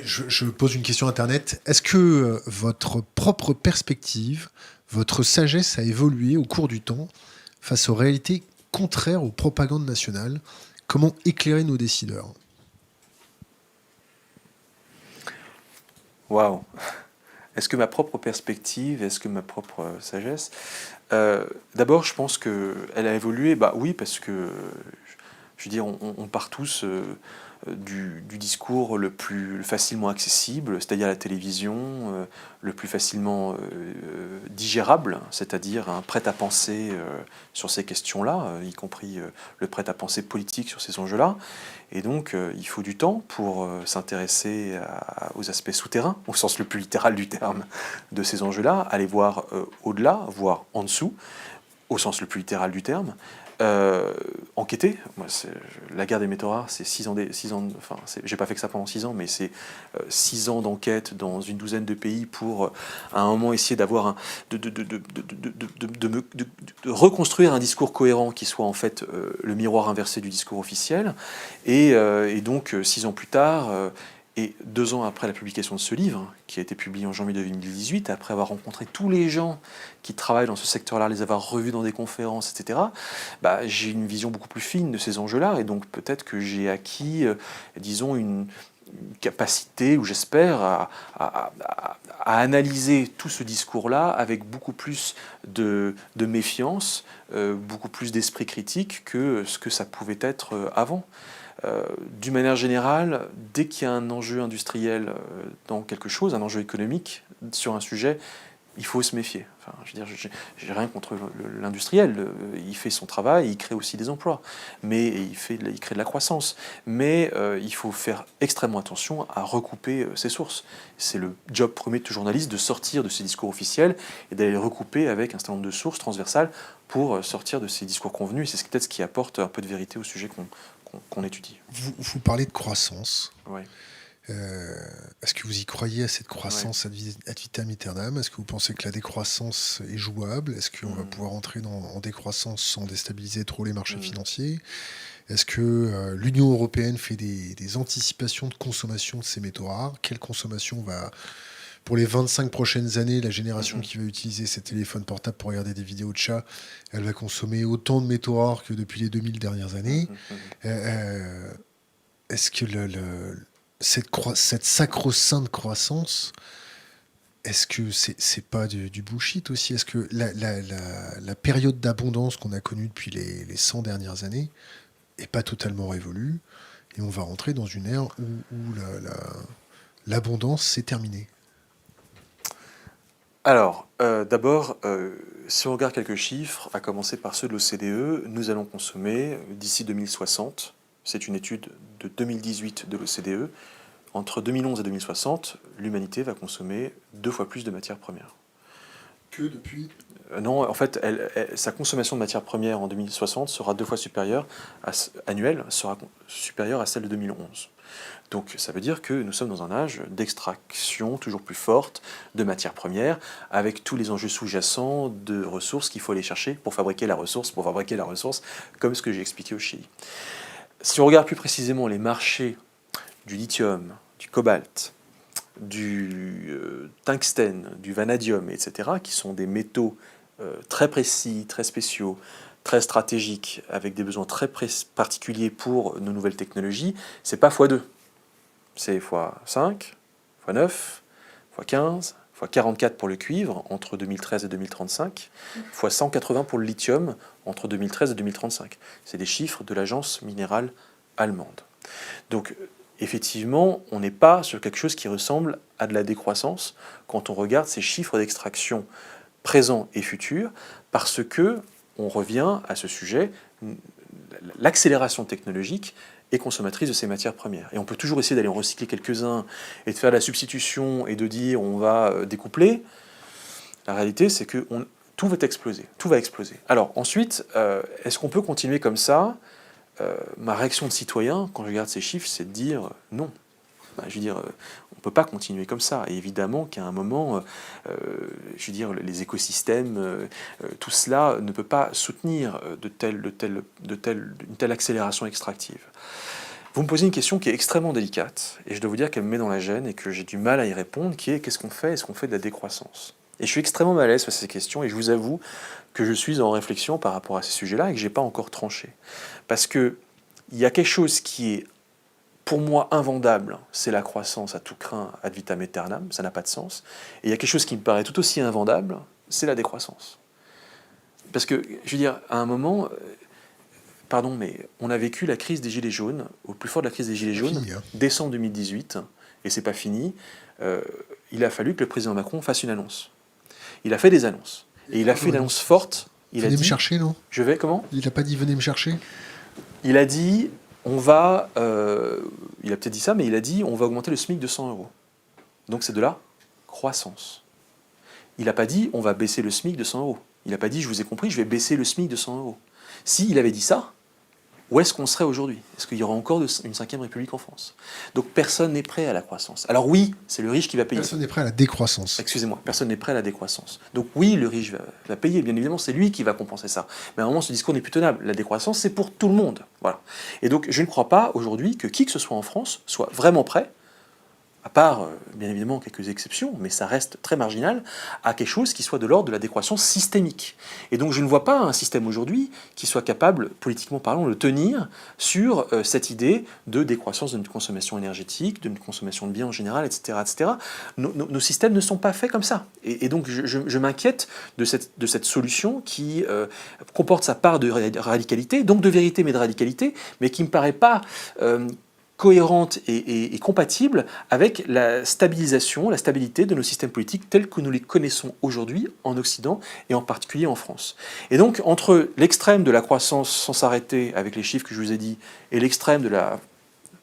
Je pose une question Internet. Est-ce que votre propre perspective, votre sagesse a évolué au cours du temps face aux réalités contraires aux propagandes nationales? Comment éclairer nos décideurs? Waouh! Est-ce que ma propre perspective, est-ce que ma propre sagesse? D'abord, je pense qu'elle a évolué. Bah oui, parce que, je veux dire, on part tous du discours le plus facilement accessible, c'est-à-dire la télévision, le plus facilement digérable, c'est-à-dire un prêt-à-penser sur ces questions-là, y compris le prêt-à-penser politique sur ces enjeux-là. Et donc, il faut du temps pour s'intéresser aux aspects souterrains, au sens le plus littéral du terme, de ces enjeux-là, aller voir au-delà, voir en dessous, au sens le plus littéral du terme. Enquêter. Moi, la guerre des métaux rares, c'est 6 ans, enfin, j'ai pas fait que ça pendant 6 ans, mais c'est 6 ans d'enquête dans une douzaine de pays pour, à un moment, essayer d'avoir de reconstruire un discours cohérent qui soit en fait le miroir inversé du discours officiel. Et donc, 6 ans plus tard, et 2 ans après la publication de ce livre, qui a été publié en janvier 2018, après avoir rencontré tous les gens qui travaillent dans ce secteur-là, les avoir revus dans des conférences, etc., bah, j'ai une vision beaucoup plus fine de ces enjeux-là, et donc peut-être que j'ai acquis, disons, une capacité, ou j'espère, à analyser tout ce discours-là avec beaucoup plus de méfiance, beaucoup plus d'esprit critique que ce que ça pouvait être avant. D'une manière générale, dès qu'il y a un enjeu industriel dans quelque chose, un enjeu économique sur un sujet, il faut se méfier. Enfin, je veux dire, j'ai rien contre l'industriel. Il fait son travail, il crée aussi des emplois, mais il crée de la croissance. Mais il faut faire extrêmement attention à recouper ses sources. C'est le job premier de tout journaliste de sortir de ses discours officiels et d'aller les recouper avec un certain nombre de sources transversales pour sortir de ces discours convenus. Et c'est peut-être ce qui apporte un peu de vérité au sujet qu'on étudie. Vous parlez de croissance. Ouais. Est-ce que vous y croyez à cette croissance ad vitam aeternam? Est-ce que vous pensez que la décroissance est jouable? Est-ce qu'on va pouvoir entrer en décroissance sans déstabiliser trop les marchés financiers? Est-ce que l'Union européenne fait des anticipations de consommation de ces métaux rares? Quelle consommation va... Pour les 25 prochaines années, la génération qui va utiliser ses téléphones portables pour regarder des vidéos de chats, elle va consommer autant de métaux rares que depuis les 2000 dernières années. Est-ce que cette sacro-sainte croissance, est-ce que c'est pas du bullshit aussi? Est-ce que la période d'abondance qu'on a connue depuis les 100 dernières années n'est pas totalement révolue et on va rentrer dans une ère où l'abondance s'est terminée? Alors, d'abord, si on regarde quelques chiffres, à commencer par ceux de l'OCDE, nous allons consommer d'ici 2060, c'est une étude de 2018 de l'OCDE, entre 2011 et 2060, l'humanité va consommer 2 fois plus de matières premières. Que depuis Non, en fait, sa consommation de matières premières en 2060 sera 2 fois supérieure, annuelle, sera supérieure à celle de 2011. Donc ça veut dire que nous sommes dans un âge d'extraction toujours plus forte de matières premières, avec tous les enjeux sous-jacents de ressources qu'il faut aller chercher pour fabriquer la ressource, comme ce que j'ai expliqué au Chili. Si on regarde plus précisément les marchés du lithium, du cobalt, du tungstène, du vanadium, etc., qui sont des métaux très précis, très spéciaux, très stratégiques, avec des besoins très particuliers pour nos nouvelles technologies, c'est pas x2. C'est x5, x9, x15, x44 pour le cuivre entre 2013 et 2035, x180 pour le lithium entre 2013 et 2035. C'est des chiffres de l'agence minérale allemande. Donc, effectivement, on n'est pas sur quelque chose qui ressemble à de la décroissance quand on regarde ces chiffres d'extraction présents et futurs, parce que on revient à ce sujet, l'accélération technologique est consommatrice de ces matières premières. Et on peut toujours essayer d'aller en recycler quelques-uns et de faire de la substitution et de dire on va découpler. La réalité, c'est que tout va exploser. Tout va exploser. Alors ensuite, est-ce qu'on peut continuer comme ça? Ma réaction de citoyen, quand je regarde ces chiffres, c'est de dire non. Je veux dire, on peut pas continuer comme ça. Et évidemment qu'à un moment, je veux dire, les écosystèmes, tout cela ne peut pas soutenir une telle accélération extractive. Vous me posez une question qui est extrêmement délicate, et je dois vous dire qu'elle me met dans la gêne et que j'ai du mal à y répondre, qui est qu'est-ce qu'on fait? Est-ce qu'on fait de la décroissance? Et je suis extrêmement mal à l'aise face à ces questions, et je vous avoue que je suis en réflexion par rapport à ces sujets-là et que je n'ai pas encore tranché. Parce qu'il y a quelque chose qui est, pour moi, invendable, c'est la croissance à tout crin, ad vitam aeternam, ça n'a pas de sens. Et il y a quelque chose qui me paraît tout aussi invendable, c'est la décroissance. Parce que, je veux dire, à un moment... Pardon, mais on a vécu la crise des Gilets jaunes, au plus fort de la crise des Gilets jaunes, décembre 2018, et c'est pas fini. Il a fallu que le président Macron fasse une annonce. Il a fait des annonces. Et il a fait une annonce forte. Venez me chercher, non? Je vais, comment? Il n'a pas dit venez me chercher? Il a dit, on va... il a peut-être dit ça, mais il a dit, on va augmenter le SMIC de 100 euros. Donc c'est de la croissance. Il n'a pas dit, on va baisser le SMIC de 100 euros. Il n'a pas dit, je vous ai compris, je vais baisser le SMIC de 100 euros. S'il avait dit ça, où est-ce qu'on serait aujourd'hui? Est-ce qu'il y aura encore une 5e République en France? Donc personne n'est prêt à la croissance. Alors oui, c'est le riche qui va payer. Personne n'est prêt à la décroissance. Excusez-moi, personne n'est prêt à la décroissance. Donc oui, le riche va payer, bien évidemment, c'est lui qui va compenser ça. Mais à un moment, ce discours n'est plus tenable. La décroissance, c'est pour tout le monde. Voilà. Et donc je ne crois pas aujourd'hui que qui que ce soit en France soit vraiment prêt, à part, bien évidemment, quelques exceptions, mais ça reste très marginal, à quelque chose qui soit de l'ordre de la décroissance systémique. Et donc je ne vois pas un système aujourd'hui qui soit capable, politiquement parlant, de le tenir sur cette idée de décroissance de notre consommation énergétique, de notre consommation de biens en général, etc. etc. Nos systèmes ne sont pas faits comme ça. Et donc je m'inquiète de cette solution qui comporte sa part de radicalité, donc de vérité mais de radicalité, mais qui ne me paraît pas... cohérente et compatible avec la stabilisation, la stabilité de nos systèmes politiques tels que nous les connaissons aujourd'hui en Occident et en particulier en France. Et donc, entre l'extrême de la croissance sans s'arrêter, avec les chiffres que je vous ai dit, et l'extrême de la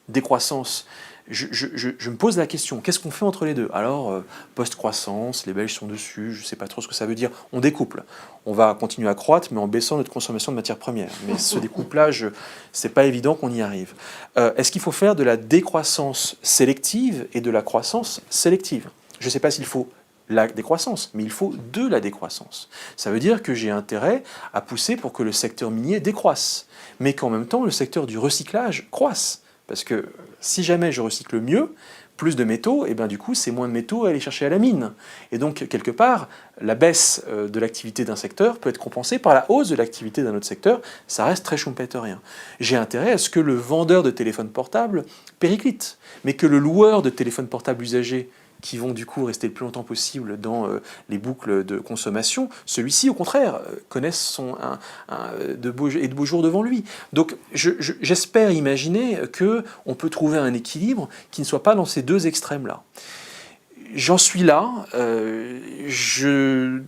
décroissance, je me pose la question, qu'est-ce qu'on fait entre les deux? Alors, post-croissance, les Belges sont dessus, je ne sais pas trop ce que ça veut dire, on découple. On va continuer à croître, mais en baissant notre consommation de matières premières. Mais ce découplage, c'est pas évident qu'on y arrive. Est-ce qu'il faut faire de la décroissance sélective et de la croissance sélective? Je ne sais pas s'il faut la décroissance, mais il faut de la décroissance. Ça veut dire que j'ai intérêt à pousser pour que le secteur minier décroisse, mais qu'en même temps, le secteur du recyclage croisse. Parce que si jamais je recycle mieux, plus de métaux, et bien du coup, c'est moins de métaux à aller chercher à la mine. Et donc, quelque part, la baisse de l'activité d'un secteur peut être compensée par la hausse de l'activité d'un autre secteur. Ça reste très schumpeterien. J'ai intérêt à ce que le vendeur de téléphone portable périclite, mais que le loueur de téléphone portable usagé, qui vont du coup rester le plus longtemps possible dans les boucles de consommation, celui-ci, au contraire, connaisse de beaux jours devant lui. Donc j'espère imaginer qu'on peut trouver un équilibre qui ne soit pas dans ces deux extrêmes-là. J'en suis là, je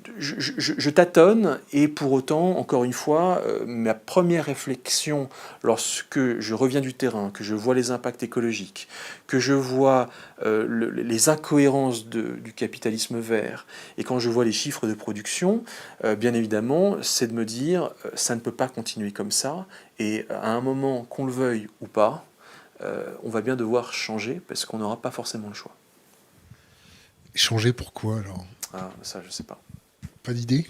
tâtonne, et pour autant, encore une fois, ma première réflexion lorsque je reviens du terrain, que je vois les impacts écologiques, que je vois les incohérences du capitalisme vert, et quand je vois les chiffres de production, bien évidemment, c'est de me dire, ça ne peut pas continuer comme ça, et à un moment, qu'on le veuille ou pas, on va bien devoir changer, parce qu'on n'aura pas forcément le choix. Changer pourquoi, alors? Ah, ça, je sais pas. Pas d'idée?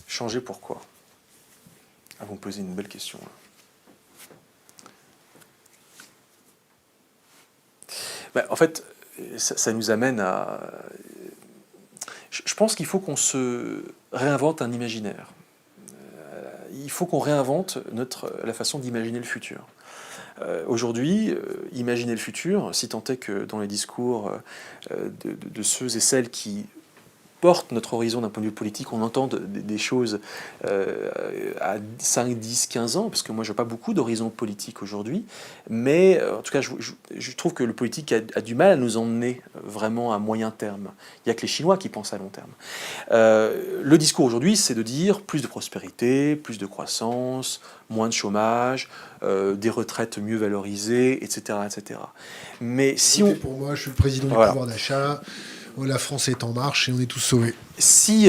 Changer pourquoi? Ah, vous me posez une belle question, là. Ben, en fait, ça nous amène à... Je pense qu'il faut qu'on se réinvente un imaginaire. Il faut qu'on réinvente la façon d'imaginer le futur. Aujourd'hui, imaginer le futur, si tant est que dans les discours de ceux et celles qui portent notre horizon d'un point de vue politique, on entend des choses à 5, 10, 15 ans, parce que moi je n'ai pas beaucoup d'horizons politiques aujourd'hui, mais en tout cas je trouve que le politique a du mal à nous emmener vraiment à moyen terme. Il n'y a que les Chinois qui pensent à long terme. Le discours aujourd'hui, c'est de dire plus de prospérité, plus de croissance, moins de chômage, des retraites mieux valorisées, etc. etc. Mais si on... Pour moi, je suis le président du pouvoir d'achat. La France est en marche et on est tous sauvés. Si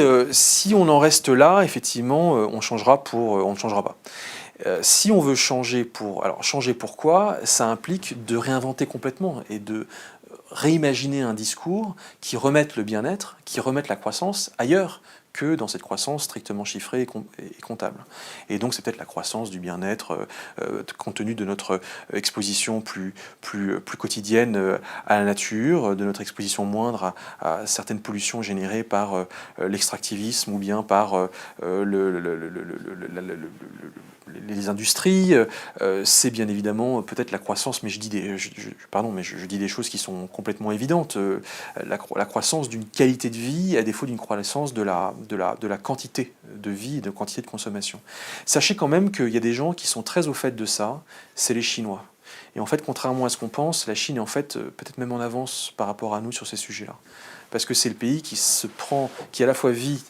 on en reste là, effectivement, on ne changera pas. Si on veut changer pour... Alors, changer pourquoi? Ça implique de réinventer complètement et de réimaginer un discours qui remette le bien-être, qui remette la croissance ailleurs que dans cette croissance strictement chiffrée et comptable. Et donc c'est peut-être la croissance du bien-être compte tenu de notre exposition plus quotidienne à la nature, de notre exposition moindre à certaines pollutions générées par l'extractivisme ou bien par les industries. C'est bien évidemment peut-être la croissance, mais je dis des choses qui sont complètement évidentes. La croissance d'une qualité de vie à défaut d'une croissance de la quantité de vie et de quantité de consommation. Sachez quand même qu'il y a des gens qui sont très au fait de ça, c'est les Chinois. Et en fait, contrairement à ce qu'on pense, la Chine est en fait peut-être même en avance par rapport à nous sur ces sujets-là. Parce que c'est le pays qui à la fois vit,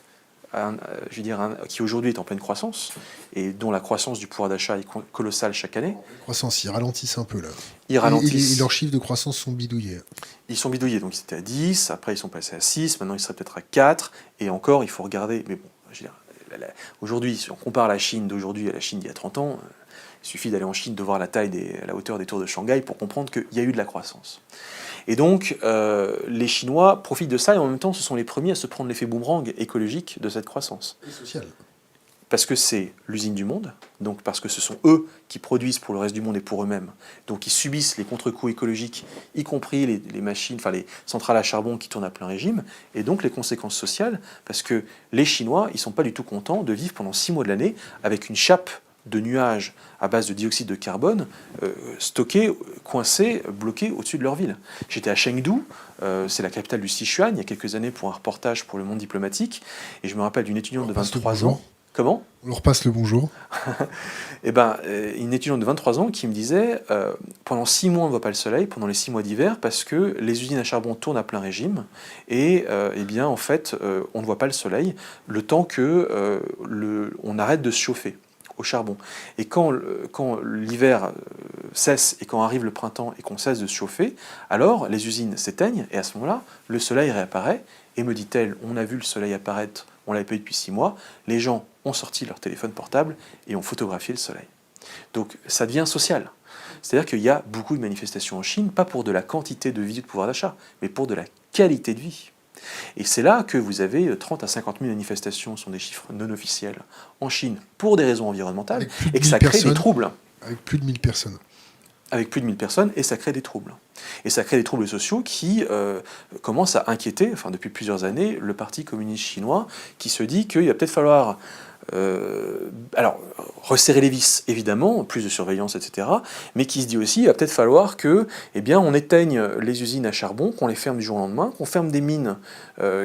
qui aujourd'hui est en pleine croissance, et dont la croissance du pouvoir d'achat est colossale chaque année. Croissance, ils ralentissent un peu là. Ils ralentissent. Et leurs chiffres de croissance sont bidouillés. Ils sont bidouillés, donc ils étaient à 10, après ils sont passés à 6, maintenant ils seraient peut-être à 4, et encore il faut regarder, mais bon, aujourd'hui, si on compare la Chine d'aujourd'hui à la Chine d'il y a 30 ans, il suffit d'aller en Chine, de voir la la hauteur des tours de Shanghai pour comprendre qu'il y a eu de la croissance. Et donc, les Chinois profitent de ça, et en même temps, ce sont les premiers à se prendre l'effet boomerang écologique de cette croissance. Et social. Parce que c'est l'usine du monde, donc parce que ce sont eux qui produisent pour le reste du monde et pour eux-mêmes, donc ils subissent les contre-coups écologiques, y compris les machines, enfin les centrales à charbon qui tournent à plein régime, et donc les conséquences sociales, parce que les Chinois, ils ne sont pas du tout contents de vivre pendant 6 mois de l'année avec une chape de nuages à base de dioxyde de carbone stockés, coincés, bloqués au-dessus de leur ville. J'étais à Chengdu, c'est la capitale du Sichuan, il y a quelques années pour un reportage pour Le Monde diplomatique, et je me rappelle d'une étudiante de 23 ans. Comment ? On leur passe le bonjour. Une étudiante de 23 ans qui me disait pendant 6 mois on ne voit pas le soleil, pendant les 6 mois d'hiver, parce que les usines à charbon tournent à plein régime, et en fait on ne voit pas le soleil le temps que on arrête de se chauffer au charbon. Et quand l'hiver cesse et quand arrive le printemps et qu'on cesse de se chauffer, alors les usines s'éteignent, et à ce moment-là, le soleil réapparaît, et me dit-elle, on a vu le soleil apparaître, on l'avait pas eu depuis 6 mois, les gens ont sorti leur téléphone portable et ont photographié le soleil. Donc ça devient social. C'est-à-dire qu'il y a beaucoup de manifestations en Chine, pas pour de la quantité de vie ou de pouvoir d'achat, mais pour de la qualité de vie. Et c'est là que vous avez 30 à 50 000 manifestations, ce sont des chiffres non officiels, en Chine, pour des raisons environnementales, et que ça crée des troubles. Avec plus de 1000 personnes. Avec plus de 1000 personnes, et ça crée des troubles. Et ça crée des troubles sociaux qui commencent à inquiéter, enfin depuis plusieurs années, le Parti communiste chinois, qui se dit qu'il va peut-être falloir resserrer les vis, évidemment, plus de surveillance, etc., mais qui se dit aussi, il va peut-être falloir que, on éteigne les usines à charbon, qu'on les ferme du jour au lendemain, qu'on ferme des mines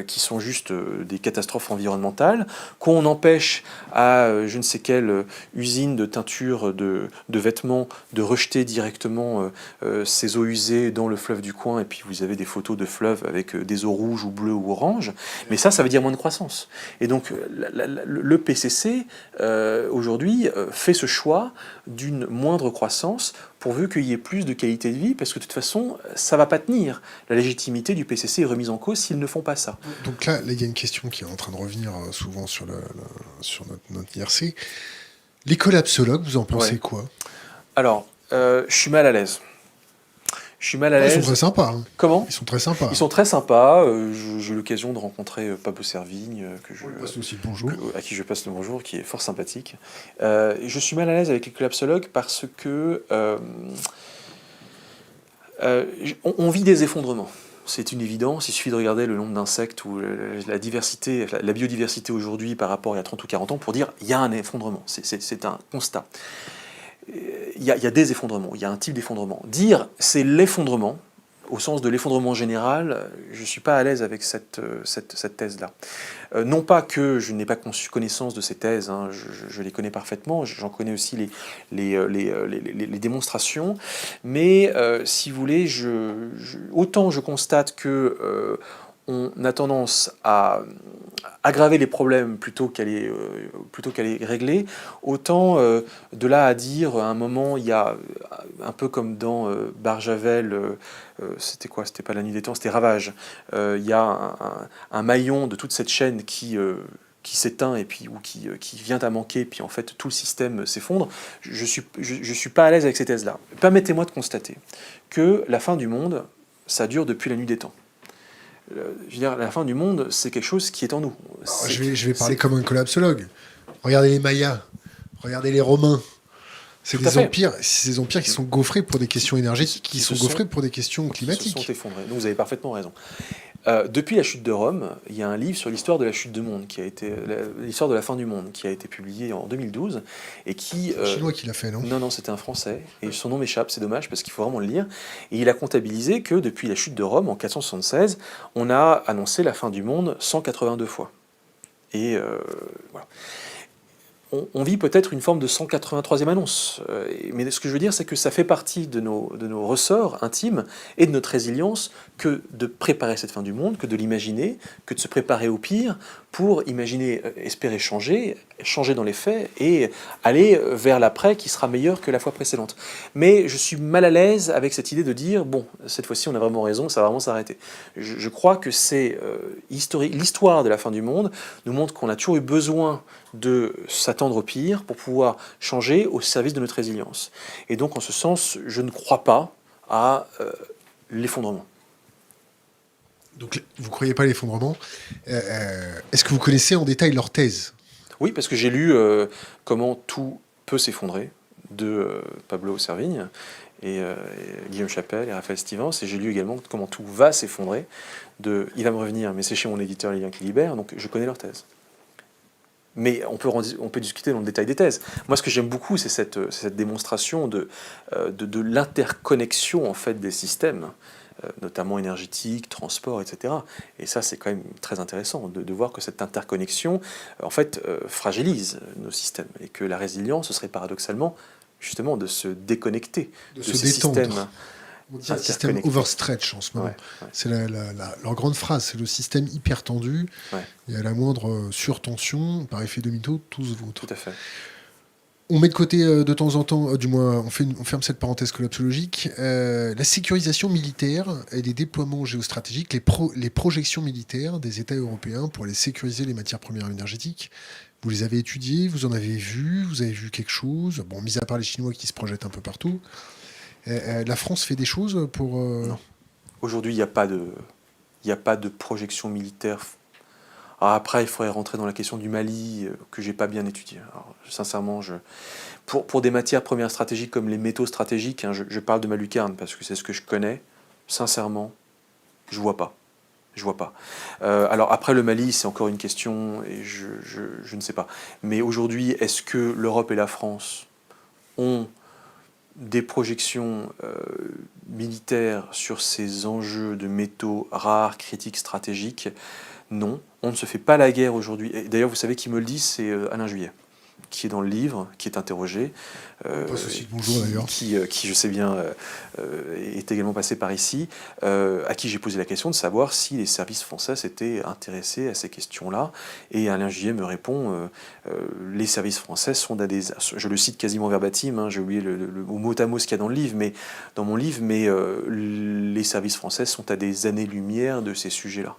qui sont juste des catastrophes environnementales, qu'on empêche à je ne sais quelle usine de teinture de vêtements de rejeter directement ces eaux usées dans le fleuve du coin, et puis vous avez des photos de fleuves avec des eaux rouges ou bleues ou oranges, mais ça veut dire moins de croissance. Et donc le PCC aujourd'hui fait ce choix d'une moindre croissance pourvu qu'il y ait plus de qualité de vie, parce que de toute façon, ça ne va pas tenir. La légitimité du PCC est remise en cause s'ils ne font pas ça. Donc là, il y a une question qui est en train de revenir souvent sur notre IRC. Les collapsologues, vous en pensez quoi ? Alors, je suis mal à l'aise. Je suis mal à l'aise. Ils sont très sympas. Hein. Comment ? Ils sont très sympas. Ils sont très sympas. J'ai eu l'occasion de rencontrer Pablo Servigne, aussi le bonjour. À qui je passe le bonjour, qui est fort sympathique. Je suis mal à l'aise avec les collapsologues parce que on vit des effondrements. C'est une évidence, il suffit de regarder le nombre d'insectes ou la biodiversité aujourd'hui par rapport à il y a 30 ou 40 ans pour dire qu'il y a un effondrement. C'est un constat. Il y a des effondrements, il y a un type d'effondrement. Dire c'est l'effondrement, au sens de l'effondrement général, je ne suis pas à l'aise avec cette thèse-là. Non pas que je n'ai pas connaissance de ces thèses, hein, je les connais parfaitement, j'en connais aussi les démonstrations, mais si vous voulez, autant je constate que on a tendance à aggraver les problèmes plutôt qu'à les régler, autant de là à dire à un moment, il y a un peu comme dans Barjavel, c'était quoi ? C'était pas La Nuit des Temps, c'était Ravage. Il y a un maillon de toute cette chaîne qui s'éteint et puis ou qui vient à manquer, puis en fait tout le système s'effondre. Je suis pas à l'aise avec ces thèses-là. Permettez-moi de constater que la fin du monde ça dure depuis la nuit des temps. Je veux dire, la fin du monde, c'est quelque chose qui est en nous. Je vais parler comme un collapsologue. Regardez les Mayas, regardez les Romains. C'est des empires qui sont gaufrés pour des questions énergétiques, qui sont gaufrés pour des questions climatiques. Qui se sont effondrés. Donc vous avez parfaitement raison. Depuis la chute de Rome, il y a un livre sur l'histoire de la chute du monde, l'histoire de la fin du monde, qui a été publié en 2012 et qui. C'est un Chinois qui l'a fait, non? Non, c'était un Français et son nom m'échappe, c'est dommage parce qu'il faut vraiment le lire. Et il a comptabilisé que depuis la chute de Rome en 476, on a annoncé la fin du monde 182 fois. Et voilà. On vit peut-être une forme de 183e annonce. Mais ce que je veux dire, c'est que ça fait partie de nos ressorts intimes et de notre résilience que de préparer cette fin du monde, que de l'imaginer, que de se préparer au pire pour imaginer, espérer changer dans les faits et aller vers l'après qui sera meilleur que la fois précédente. Mais je suis mal à l'aise avec cette idée de dire, bon, cette fois-ci on a vraiment raison, ça va vraiment s'arrêter. Je crois que c'est historique. L'histoire de la fin du monde nous montre qu'on a toujours eu besoin de s'attendre au pire pour pouvoir changer au service de notre résilience. Et donc, en ce sens, je ne crois pas à l'effondrement. Donc, vous ne croyez pas à l'effondrement. Est-ce que vous connaissez en détail leur thèse? Oui, parce que j'ai lu Comment tout peut s'effondrer de Pablo Servigne et Guillaume Chappelle et Raphaël Stevens, et j'ai lu également Comment tout va s'effondrer de Il va me revenir, mais c'est chez mon éditeur Les Liens qui libèrent, donc je connais leur thèse. Mais on peut discuter dans le détail des thèses. Moi, ce que j'aime beaucoup, c'est cette démonstration de l'interconnexion en fait, des systèmes, notamment énergétiques, transport, etc. Et ça, c'est quand même très intéressant de voir que cette interconnexion, en fait, fragilise nos systèmes. Et que la résilience, ce serait paradoxalement, justement, de se déconnecter de ces détendre. systèmes. On dit un système overstretch en ce moment. Ouais. C'est leur grande phrase, c'est le système hyper tendu. Ouais. Et à la moindre surtension, par effet domino, tout se vautre. Tout à fait. On met de côté de temps en temps, du moins on ferme cette parenthèse collapsologique, la sécurisation militaire et les déploiements géostratégiques, les projections militaires des États européens pour aller sécuriser les matières premières énergétiques. Vous les avez étudiées, vous en avez vu, vous avez vu quelque chose. Bon, mis à part les Chinois qui se projettent un peu partout. La France fait des choses pour... Non. Aujourd'hui, il n'y a pas de projection militaire. Alors après, il faudrait rentrer dans la question du Mali, que je n'ai pas bien étudié. Alors, sincèrement, pour des matières premières stratégiques comme les métaux stratégiques, hein, je parle de ma lucarne parce que c'est ce que je connais. Sincèrement, je ne vois pas. Alors après, le Mali, c'est encore une question, et je ne sais pas. Mais aujourd'hui, est-ce que l'Europe et la France ont des projections militaires sur ces enjeux de métaux rares, critiques, stratégiques? Non, on ne se fait pas la guerre aujourd'hui. Et d'ailleurs, vous savez qui me le dit, c'est Alain Juillet, qui est dans le livre, qui est interrogé, qui je sais bien est également passé par ici, à qui j'ai posé la question de savoir si les services français s'étaient intéressés à ces questions-là. Et Alain Juillet me répond les services français sont à des... Je le cite quasiment verbatim, hein, j'ai oublié le mot à mot ce qu'il y a dans le livre, mais dans mon livre, mais les services français sont à des années-lumière de ces sujets-là.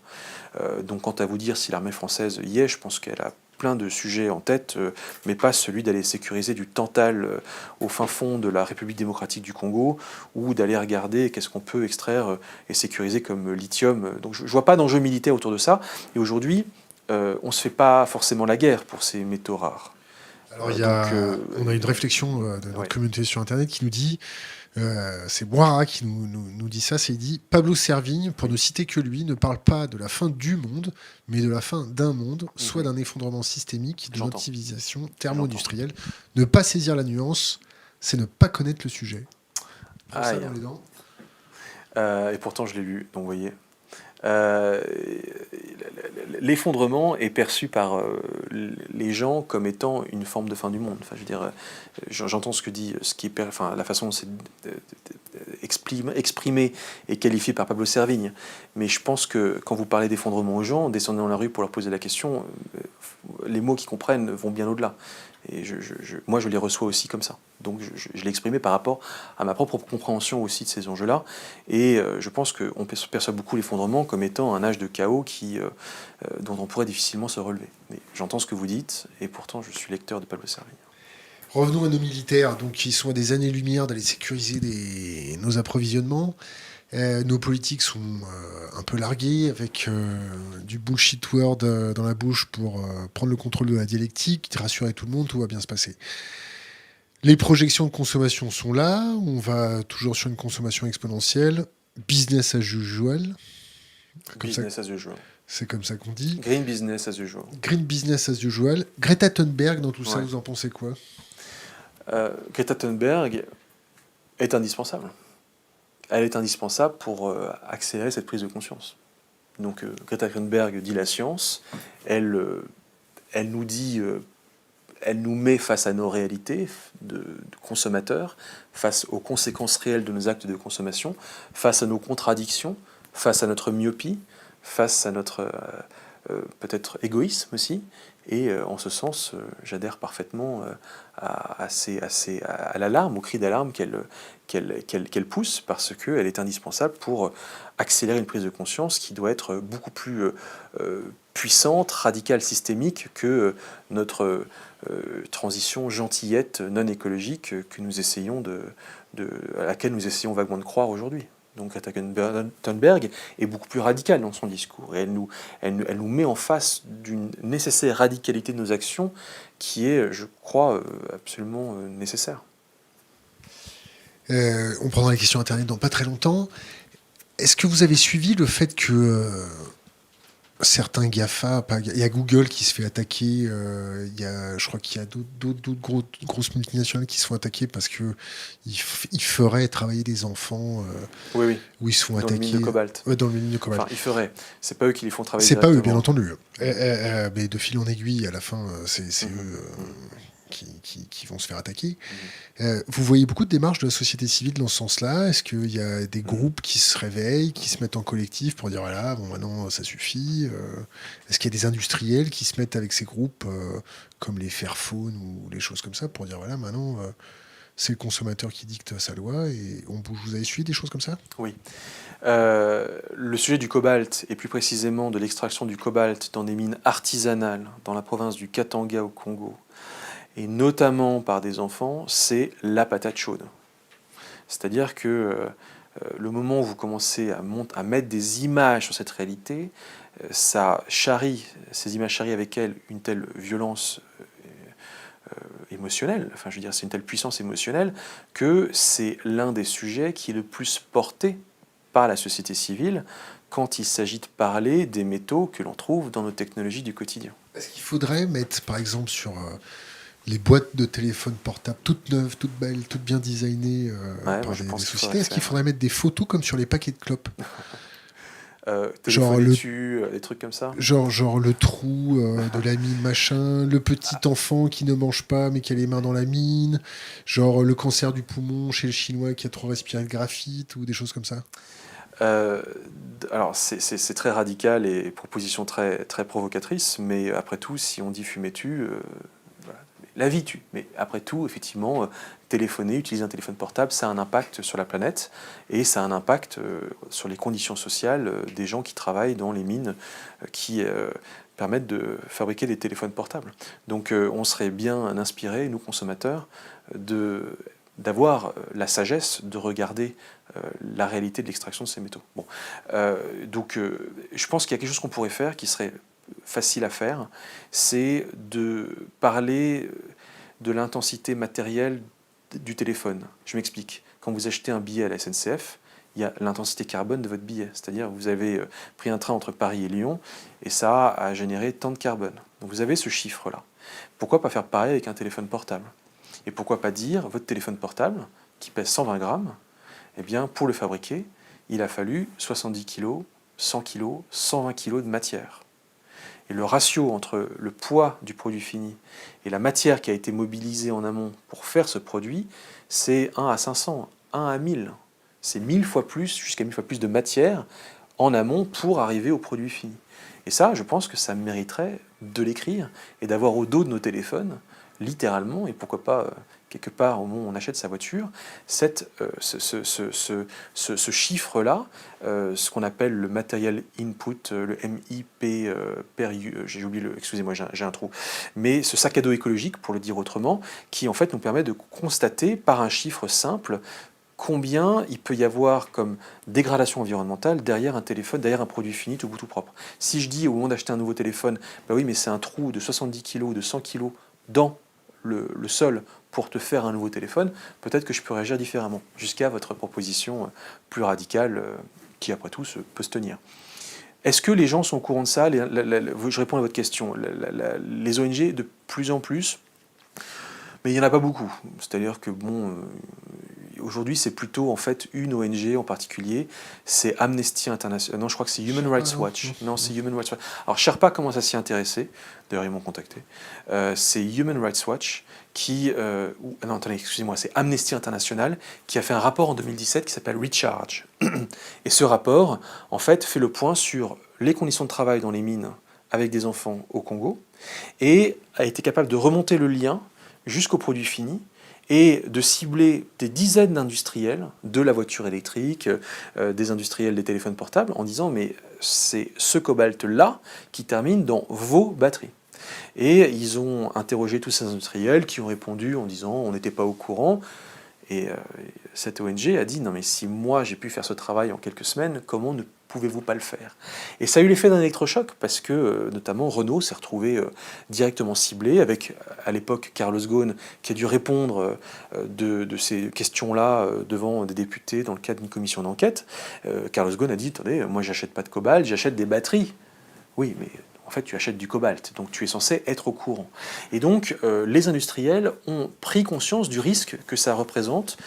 Donc quant à vous dire si l'armée française y est, je pense qu'elle a plein de sujets en tête, mais pas celui d'aller sécuriser du Tantal au fin fond de la République démocratique du Congo, ou d'aller regarder qu'est-ce qu'on peut extraire et sécuriser comme lithium. Donc je ne vois pas d'enjeu militaire autour de ça. Et aujourd'hui, on ne se fait pas forcément la guerre pour ces métaux rares. Alors on a une réflexion de notre communauté sur Internet qui nous dit... c'est Boira qui nous dit ça, il dit Pablo Servigne, pour ne citer que lui, ne parle pas de la fin du monde, mais de la fin d'un monde, soit d'un effondrement systémique de notre civilisation thermo-industrielle. Ne pas saisir la nuance, c'est ne pas connaître le sujet. Ça dans les dents. Et pourtant je l'ai lu, donc vous voyez. L'effondrement est perçu par les gens comme étant une forme de fin du monde. Enfin, je veux dire, j'entends ce que dit, la façon dont c'est exprimé et qualifié par Pablo Servigne. Mais je pense que quand vous parlez d'effondrement aux gens, descendez dans la rue pour leur poser la question, les mots qu'ils comprennent vont bien au-delà. Et moi, je les reçois aussi comme ça. Donc, je l'ai exprimé par rapport à ma propre compréhension aussi de ces enjeux-là. Et je pense qu'on perçoit beaucoup l'effondrement comme étant un âge de chaos dont on pourrait difficilement se relever. Mais j'entends ce que vous dites, et pourtant, je suis lecteur de Pablo Servigne. Revenons à nos militaires, donc qui sont à des années-lumière d'aller sécuriser nos approvisionnements. Nos politiques sont un peu largués avec du bullshit word dans la bouche pour prendre le contrôle de la dialectique, rassurer tout le monde, tout va bien se passer. Les projections de consommation sont là, on va toujours sur une consommation exponentielle, business as usual, Business as usual. c'est comme ça qu'on dit. Green business as usual. Green business as usual. Greta Thunberg, dans tout ça, Ouais. vous en pensez quoi? Greta Thunberg est indispensable. Elle est indispensable pour accélérer cette prise de conscience. Donc Greta Thunberg dit la science, elle nous dit, elle nous met face à nos réalités de consommateurs, face aux conséquences réelles de nos actes de consommation, face à nos contradictions, face à notre myopie, face à notre peut-être égoïsme aussi. Et en ce sens, j'adhère parfaitement à l'alarme, au cri d'alarme qu'elle pousse, parce qu'elle est indispensable pour accélérer une prise de conscience qui doit être beaucoup plus puissante, radicale, systémique que notre transition gentillette non écologique que nous essayons à laquelle nous essayons vaguement de croire aujourd'hui. Donc Greta Thunberg est beaucoup plus radicale dans son discours. Et elle nous met en face d'une nécessaire radicalité de nos actions qui est, je crois, absolument nécessaire. On prendra les questions Internet dans pas très longtemps. Est-ce que vous avez suivi le fait que certains GAFA, il y a Google qui se fait attaquer, je crois qu'il y a d'autres grosses multinationales qui se font attaquer parce qu'ils feraient travailler des enfants oui. où ils se font dans attaquer. Le mine de cobalt. Dans le mine de cobalt. Enfin, ils feraient. C'est pas eux qui les font travailler. C'est pas eux, bien entendu. Mais de fil en aiguille, à la fin, c'est eux qui vont se faire attaquer. Vous voyez beaucoup de démarches de la société civile dans ce sens-là? Est-ce qu'il y a des groupes qui se réveillent, qui se mettent en collectif pour dire voilà, bon maintenant ça suffit? Est-ce qu'il y a des industriels qui se mettent avec ces groupes comme les Fairphone ou les choses comme ça pour dire voilà, maintenant c'est le consommateur qui dicte sa loi et on bouge? Vous avez suivi des choses comme ça? Oui. Le sujet du cobalt, et plus précisément de l'extraction du cobalt dans des mines artisanales dans la province du Katanga au Congo, et notamment par des enfants, c'est la patate chaude. C'est-à-dire que le moment où vous commencez à mettre des images sur cette réalité, ces images charrient avec elles une telle violence émotionnelle, enfin je veux dire c'est une telle puissance émotionnelle, que c'est l'un des sujets qui est le plus porté par la société civile quand il s'agit de parler des métaux que l'on trouve dans nos technologies du quotidien. Est-ce qu'il faudrait mettre par exemple sur les boîtes de téléphone portables toutes neuves, toutes belles, toutes bien designées par des sociétés, est-ce qu'il faudrait mettre des photos comme sur les paquets de clopes? Genre des trucs comme ça. Genre le trou de la mine machin, le petit enfant qui ne mange pas mais qui a les mains dans la mine, genre le cancer du poumon chez le Chinois qui a trop respiré le graphite ou des choses comme ça. Alors c'est très radical et proposition très, très provocatrice, mais après tout, si on dit fumer tue, voilà. La vie tue. Mais après tout, effectivement, téléphoner, utiliser un téléphone portable, ça a un impact sur la planète et ça a un impact sur les conditions sociales des gens qui travaillent dans les mines qui permettent de fabriquer des téléphones portables. Donc on serait bien inspirés, nous consommateurs, d'avoir la sagesse de regarder la réalité de l'extraction de ces métaux. Bon. Donc je pense qu'il y a quelque chose qu'on pourrait faire qui serait facile à faire, c'est de parler de l'intensité matérielle du téléphone. Je m'explique. Quand vous achetez un billet à la SNCF, il y a l'intensité carbone de votre billet. C'est-à-dire vous avez pris un train entre Paris et Lyon et ça a généré tant de carbone. Donc vous avez ce chiffre-là. Pourquoi pas faire pareil avec un téléphone portable? Et pourquoi pas dire, votre téléphone portable, qui pèse 120 grammes, eh bien, pour le fabriquer, il a fallu 70 kg, 100 kg, 120 kg de matière. Et le ratio entre le poids du produit fini et la matière qui a été mobilisée en amont pour faire ce produit, c'est 1 à 500, 1 à 1000. C'est 1000 fois plus, jusqu'à 1000 fois plus de matière en amont pour arriver au produit fini. Et ça, je pense que ça mériterait de l'écrire et d'avoir au dos de nos téléphones, littéralement, et pourquoi pas quelque part au moment où on achète sa voiture, ce chiffre-là, ce qu'on appelle le material input, le MIP, j'ai oublié excusez-moi, j'ai un trou, mais ce sac à dos écologique, pour le dire autrement, qui en fait nous permet de constater par un chiffre simple combien il peut y avoir comme dégradation environnementale derrière un téléphone, derrière un produit fini tout bout tout propre. Si je dis au moment d'acheter un nouveau téléphone, bah oui, mais c'est un trou de 70 kg ou de 100 kg dans le sol pour te faire un nouveau téléphone, peut-être que je peux réagir différemment, jusqu'à votre proposition plus radicale, qui après tout peut se tenir. Est-ce que les gens sont au courant de ça? Je réponds à votre question. Les ONG, de plus en plus, mais il n'y en a pas beaucoup. C'est-à-dire que, bon, aujourd'hui, c'est plutôt en fait une ONG en particulier, c'est Amnesty International. Non, je crois que c'est Human Rights Watch. Non, c'est Human Rights Watch. Alors, Sherpa commence à s'y intéresser. D'ailleurs, ils m'ont contacté. C'est Human Rights Watch qui... non, attendez, excusez-moi, c'est Amnesty International qui a fait un rapport en 2017 qui s'appelle Recharge. Et ce rapport, en fait, fait le point sur les conditions de travail dans les mines avec des enfants au Congo et a été capable de remonter le lien jusqu'au produit fini et de cibler des dizaines d'industriels de la voiture électrique, des industriels des téléphones portables, en disant mais c'est ce cobalt-là qui termine dans vos batteries. Et ils ont interrogé tous ces industriels qui ont répondu en disant on n'était pas au courant. Et cette ONG a dit non mais si moi j'ai pu faire ce travail en quelques semaines, comment ne pouvez-vous pas le faire? Et ça a eu l'effet d'un électrochoc parce que notamment Renault s'est retrouvé directement ciblé avec à l'époque Carlos Ghosn qui a dû répondre de ces questions-là devant des députés dans le cadre d'une commission d'enquête. Carlos Ghosn a dit attendez, moi j'achète pas de cobalt, j'achète des batteries. Oui, mais en fait, tu achètes du cobalt, donc tu es censé être au courant. Et donc, les industriels ont pris conscience du risque que ça représente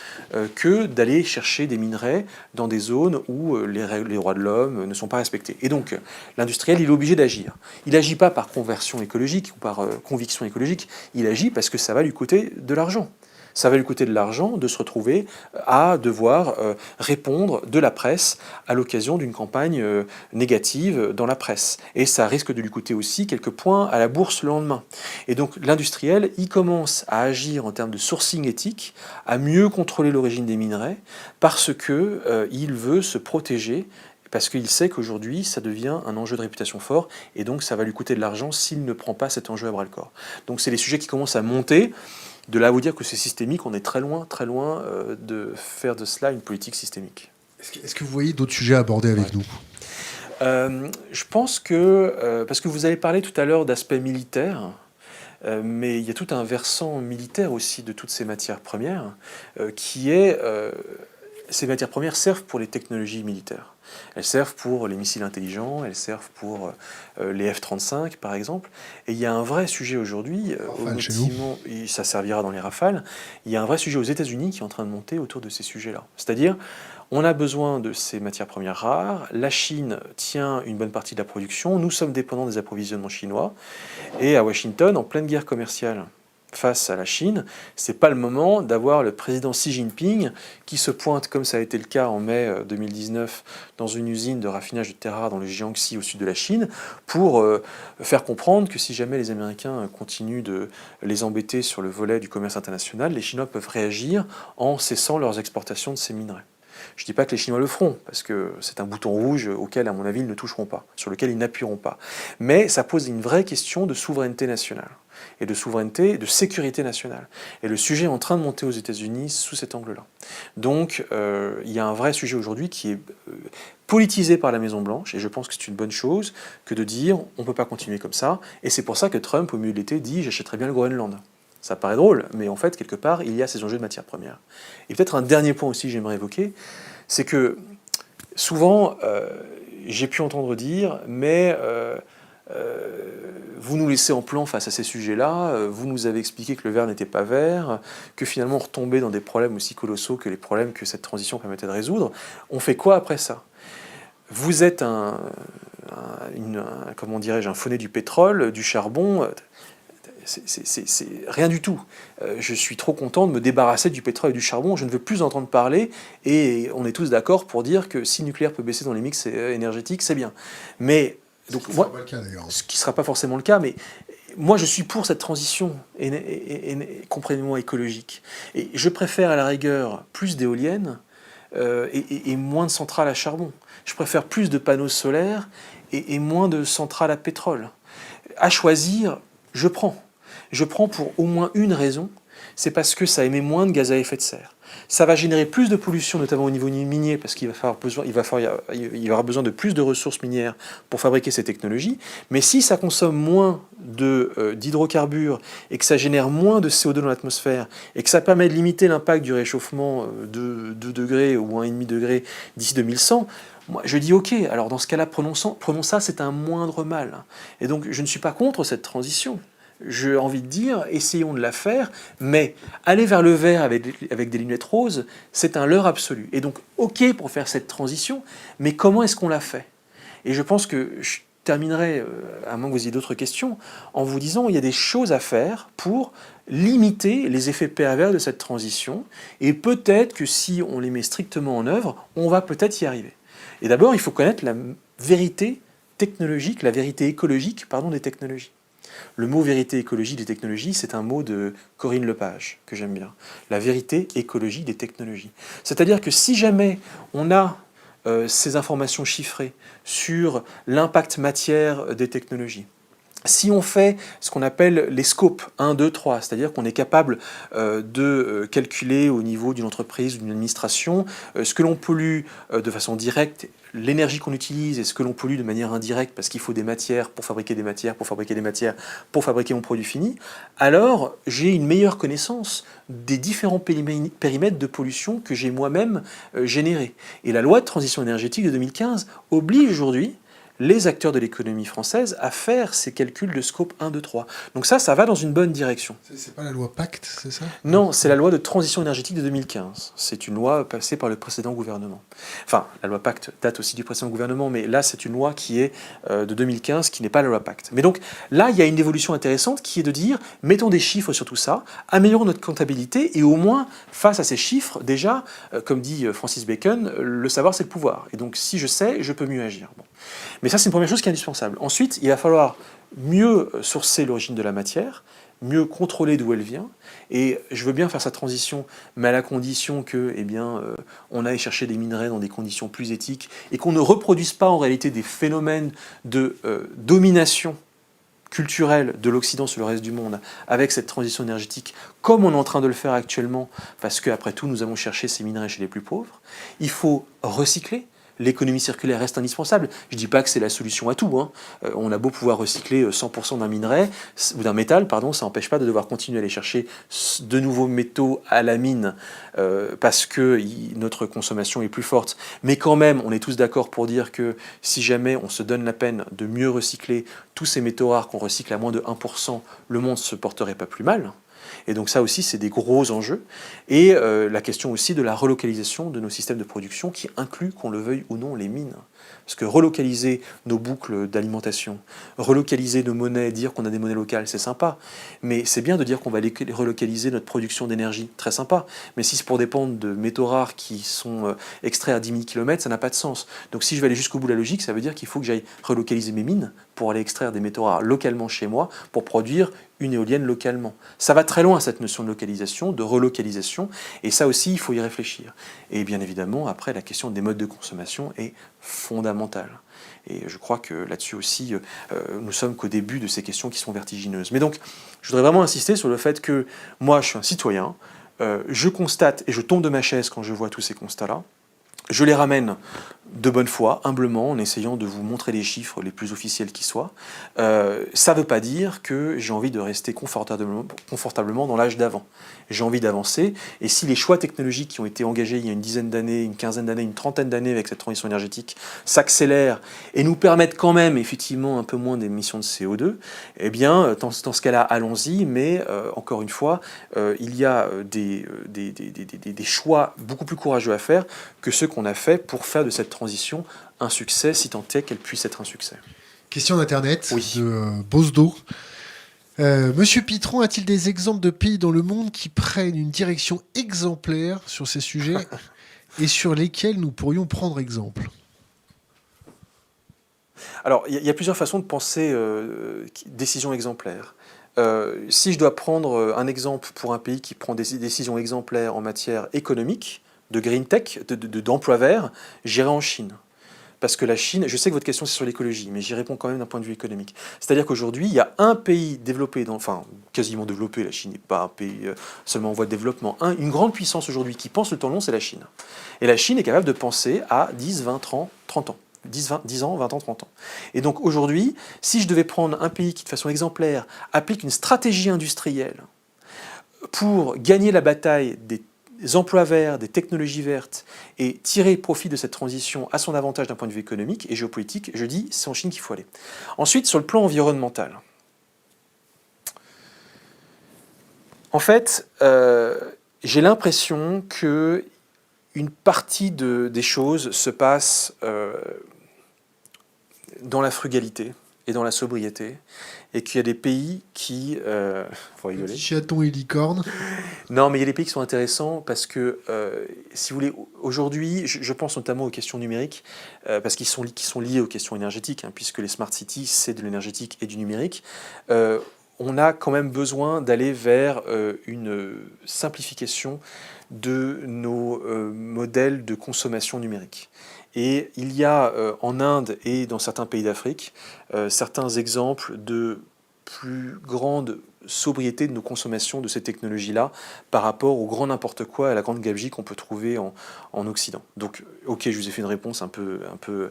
que d'aller chercher des minerais dans des zones où les droits de l'homme ne sont pas respectés. Et donc, l'industriel, il est obligé d'agir. Il n'agit pas par conversion écologique ou par conviction écologique, il agit parce que ça va lui coûter de l'argent. Ça va lui coûter de l'argent de se retrouver à devoir répondre de la presse à l'occasion d'une campagne négative dans la presse. Et ça risque de lui coûter aussi quelques points à la bourse le lendemain. Et donc l'industriel, il commence à agir en termes de sourcing éthique, à mieux contrôler l'origine des minerais, parce que il veut se protéger parce qu'il sait qu'aujourd'hui, ça devient un enjeu de réputation fort, et donc ça va lui coûter de l'argent s'il ne prend pas cet enjeu à bras-le-corps. Donc c'est les sujets qui commencent à monter. De là à vous dire que c'est systémique, on est très loin de faire de cela une politique systémique. Est-ce que vous voyez d'autres sujets à aborder avec nous? Je pense que, parce que vous avez parlé tout à l'heure d'aspect militaire, mais il y a tout un versant militaire aussi de toutes ces matières premières, qui est... ces matières premières servent pour les technologies militaires. Elles servent pour les missiles intelligents, elles servent pour les F-35 par exemple. Et il y a un vrai sujet aujourd'hui, ça servira dans les Rafales, il y a un vrai sujet aux États-Unis qui est en train de monter autour de ces sujets-là. C'est-à-dire, on a besoin de ces matières premières rares, la Chine tient une bonne partie de la production, nous sommes dépendants des approvisionnements chinois, et à Washington, en pleine guerre commerciale face à la Chine, c'est pas le moment d'avoir le président Xi Jinping qui se pointe, comme ça a été le cas en mai 2019, dans une usine de raffinage de terres rares dans le Jiangxi au sud de la Chine, pour faire comprendre que si jamais les Américains continuent de les embêter sur le volet du commerce international, les Chinois peuvent réagir en cessant leurs exportations de ces minerais. Je ne dis pas que les Chinois le feront, parce que c'est un bouton rouge auquel, à mon avis, ils ne toucheront pas, sur lequel ils n'appuieront pas. Mais ça pose une vraie question de souveraineté nationale, et de souveraineté, de sécurité nationale. Et le sujet est en train de monter aux États-Unis sous cet angle-là. Donc, il y a un vrai sujet aujourd'hui qui est politisé par la Maison-Blanche, et je pense que c'est une bonne chose que de dire on ne peut pas continuer comme ça, et c'est pour ça que Trump, au milieu de l'été, dit j'achèterai bien le Groenland. Ça paraît drôle, mais en fait, quelque part, il y a ces enjeux de matières premières. Et peut-être un dernier point aussi que j'aimerais évoquer, c'est que souvent, j'ai pu entendre dire, mais vous nous laissez en plan face à ces sujets-là, vous nous avez expliqué que le verre n'était pas vert, que finalement on retombait dans des problèmes aussi colossaux que les problèmes que cette transition permettait de résoudre. On fait quoi après ça? Vous êtes comment dirais-je, un fauné du pétrole, du charbon. C'est rien du tout. Je suis trop content de me débarrasser du pétrole et du charbon, je ne veux plus en entendre parler, et on est tous d'accord pour dire que si le nucléaire peut baisser dans les mix énergétiques, c'est bien. Mais, donc, ce qui ne sera pas forcément le cas, mais moi je suis pour cette transition, comprenez-moi, écologique. Et je préfère à la rigueur plus d'éoliennes et moins de centrales à charbon. Je préfère plus de panneaux solaires et moins de centrales à pétrole. À choisir, je prends. Je prends pour au moins une raison, c'est parce que ça émet moins de gaz à effet de serre. Ça va générer plus de pollution, notamment au niveau minier, parce qu'il il y aura besoin de plus de ressources minières pour fabriquer ces technologies. Mais si ça consomme moins d'hydrocarbures et que ça génère moins de CO2 dans l'atmosphère et que ça permet de limiter l'impact du réchauffement de 2 degrés ou 1,5 degré d'ici 2100, moi, je dis ok, alors dans ce cas-là, prenons ça, c'est un moindre mal. Et donc je ne suis pas contre cette transition. J'ai envie de dire, essayons de la faire, mais aller vers le vert avec des lunettes roses, c'est un leurre absolu. Et donc ok pour faire cette transition, mais comment est-ce qu'on la fait? Et je pense que je terminerai, à moins que vous ayez d'autres questions, en vous disant il y a des choses à faire pour limiter les effets pervers de cette transition, et peut-être que si on les met strictement en œuvre, on va peut-être y arriver. Et d'abord, il faut connaître la vérité technologique, la vérité écologique, pardon, des technologies. Le mot vérité écologique des technologies, c'est un mot de Corinne Lepage, que j'aime bien. La vérité écologique des technologies. C'est-à-dire que si jamais on a ces informations chiffrées sur l'impact matière des technologies, si on fait ce qu'on appelle les scopes 1, 2, 3, c'est-à-dire qu'on est capable de calculer au niveau d'une entreprise ou d'une administration ce que l'on pollue de façon directe, l'énergie qu'on utilise et ce que l'on pollue de manière indirecte parce qu'il faut des matières pour fabriquer des matières, pour fabriquer des matières, pour fabriquer mon produit fini, alors j'ai une meilleure connaissance des différents périmètres de pollution que j'ai moi-même générés. Et la loi de transition énergétique de 2015 oblige aujourd'hui les acteurs de l'économie française à faire ces calculs de scope 1, 2, 3. Donc ça va dans une bonne direction. C'est pas la loi Pacte, c'est ça? Non, c'est la loi de transition énergétique de 2015. C'est une loi passée par le précédent gouvernement. Enfin, la loi Pacte date aussi du précédent gouvernement, mais là, c'est une loi qui est de 2015, qui n'est pas la loi Pacte. Mais donc, là, il y a une évolution intéressante qui est de dire, mettons des chiffres sur tout ça, améliorons notre comptabilité, et au moins, face à ces chiffres, déjà, comme dit Francis Bacon, le savoir, c'est le pouvoir. Et donc, si je sais, je peux mieux agir. Bon. Mais ça, c'est une première chose qui est indispensable. Ensuite, il va falloir mieux sourcer l'origine de la matière, mieux contrôler d'où elle vient, et je veux bien faire sa transition, mais à la condition que, on aille chercher des minerais dans des conditions plus éthiques, et qu'on ne reproduise pas en réalité des phénomènes de domination culturelle de l'Occident sur le reste du monde avec cette transition énergétique, comme on est en train de le faire actuellement, parce qu'après tout, nous avons cherché ces minerais chez les plus pauvres. Il faut recycler. L'économie circulaire reste indispensable. Je ne dis pas que c'est la solution à tout. On a beau pouvoir recycler 100% d'un minerai, ou d'un métal, pardon, ça n'empêche pas de devoir continuer à aller chercher de nouveaux métaux à la mine parce que notre consommation est plus forte. Mais quand même, on est tous d'accord pour dire que si jamais on se donne la peine de mieux recycler tous ces métaux rares qu'on recycle à moins de 1%, le monde ne se porterait pas plus mal. Et donc ça aussi, c'est des gros enjeux. Et la question aussi de la relocalisation de nos systèmes de production qui inclut, qu'on le veuille ou non, les mines. Parce que relocaliser nos boucles d'alimentation, relocaliser nos monnaies, dire qu'on a des monnaies locales, c'est sympa. Mais c'est bien de dire qu'on va relocaliser notre production d'énergie, très sympa. Mais si c'est pour dépendre de métaux rares qui sont extraits à 10 000 km, ça n'a pas de sens. Donc si je vais aller jusqu'au bout de la logique, ça veut dire qu'il faut que j'aille relocaliser mes mines pour aller extraire des métaux rares localement chez moi, pour produire une éolienne localement. Ça va très loin, cette notion de localisation, de relocalisation, et ça aussi, il faut y réfléchir. Et bien évidemment, après, la question des modes de consommation est fondamentale. Et je crois que là-dessus aussi, nous sommes qu'au début de ces questions qui sont vertigineuses. Mais donc, je voudrais vraiment insister sur le fait que moi, je suis un citoyen, je constate et je tombe de ma chaise quand je vois tous ces constats-là. Je les ramène de bonne foi, humblement, en essayant de vous montrer les chiffres les plus officiels qui soient. Ça ne veut pas dire que j'ai envie de rester confortablement dans l'âge d'avant. J'ai envie d'avancer, et si les choix technologiques qui ont été engagés il y a une dizaine d'années, une quinzaine d'années, une trentaine d'années avec cette transition énergétique s'accélèrent et nous permettent quand même effectivement un peu moins d'émissions de CO2, eh bien, dans ce cas-là, allons-y, mais encore une fois, il y a des choix beaucoup plus courageux à faire que ceux qu'on a fait pour faire de cette transition un succès, si tant est qu'elle puisse être un succès. Question d'Internet oui. de Bosdo. Monsieur Pitron a-t-il des exemples de pays dans le monde qui prennent une direction exemplaire sur ces sujets et sur lesquels nous pourrions prendre exemple? Alors, il y a plusieurs façons de penser décision exemplaire. Si je dois prendre un exemple pour un pays qui prend des décisions exemplaires en matière économique, de green tech, d'emploi vert, j'irai en Chine. Parce que la Chine, je sais que votre question c'est sur l'écologie, mais j'y réponds quand même d'un point de vue économique. C'est-à-dire qu'aujourd'hui, il y a un pays développé, enfin quasiment développé, la Chine n'est pas un pays seulement en voie de développement, une grande puissance aujourd'hui qui pense le temps long, c'est la Chine. Et la Chine est capable de penser à 10, 20, 30 ans. 10 ans, 20 ans, 30 ans. Et donc aujourd'hui, si je devais prendre un pays qui de façon exemplaire applique une stratégie industrielle pour gagner la bataille des emplois verts, des technologies vertes, et tirer profit de cette transition à son avantage d'un point de vue économique et géopolitique, je dis c'est en Chine qu'il faut aller. Ensuite, sur le plan environnemental. En fait, j'ai l'impression que une partie des choses se passe dans la frugalité et dans la sobriété, et qu'il y a des pays qui... faut rigoler. Chaton et licorne. Non, mais il y a des pays qui sont intéressants parce que, si vous voulez, aujourd'hui, je pense notamment aux questions numériques, parce qu'ils sont liés aux questions énergétiques, hein, puisque les smart cities, c'est de l'énergétique et du numérique. On a quand même besoin d'aller vers une simplification de nos modèles de consommation numérique. Et il y a en Inde et dans certains pays d'Afrique certains exemples de plus grande sobriété de nos consommations de ces technologies-là par rapport au grand n'importe quoi, à la grande gabegie qu'on peut trouver en Occident. Donc, ok, je vous ai fait une réponse un peu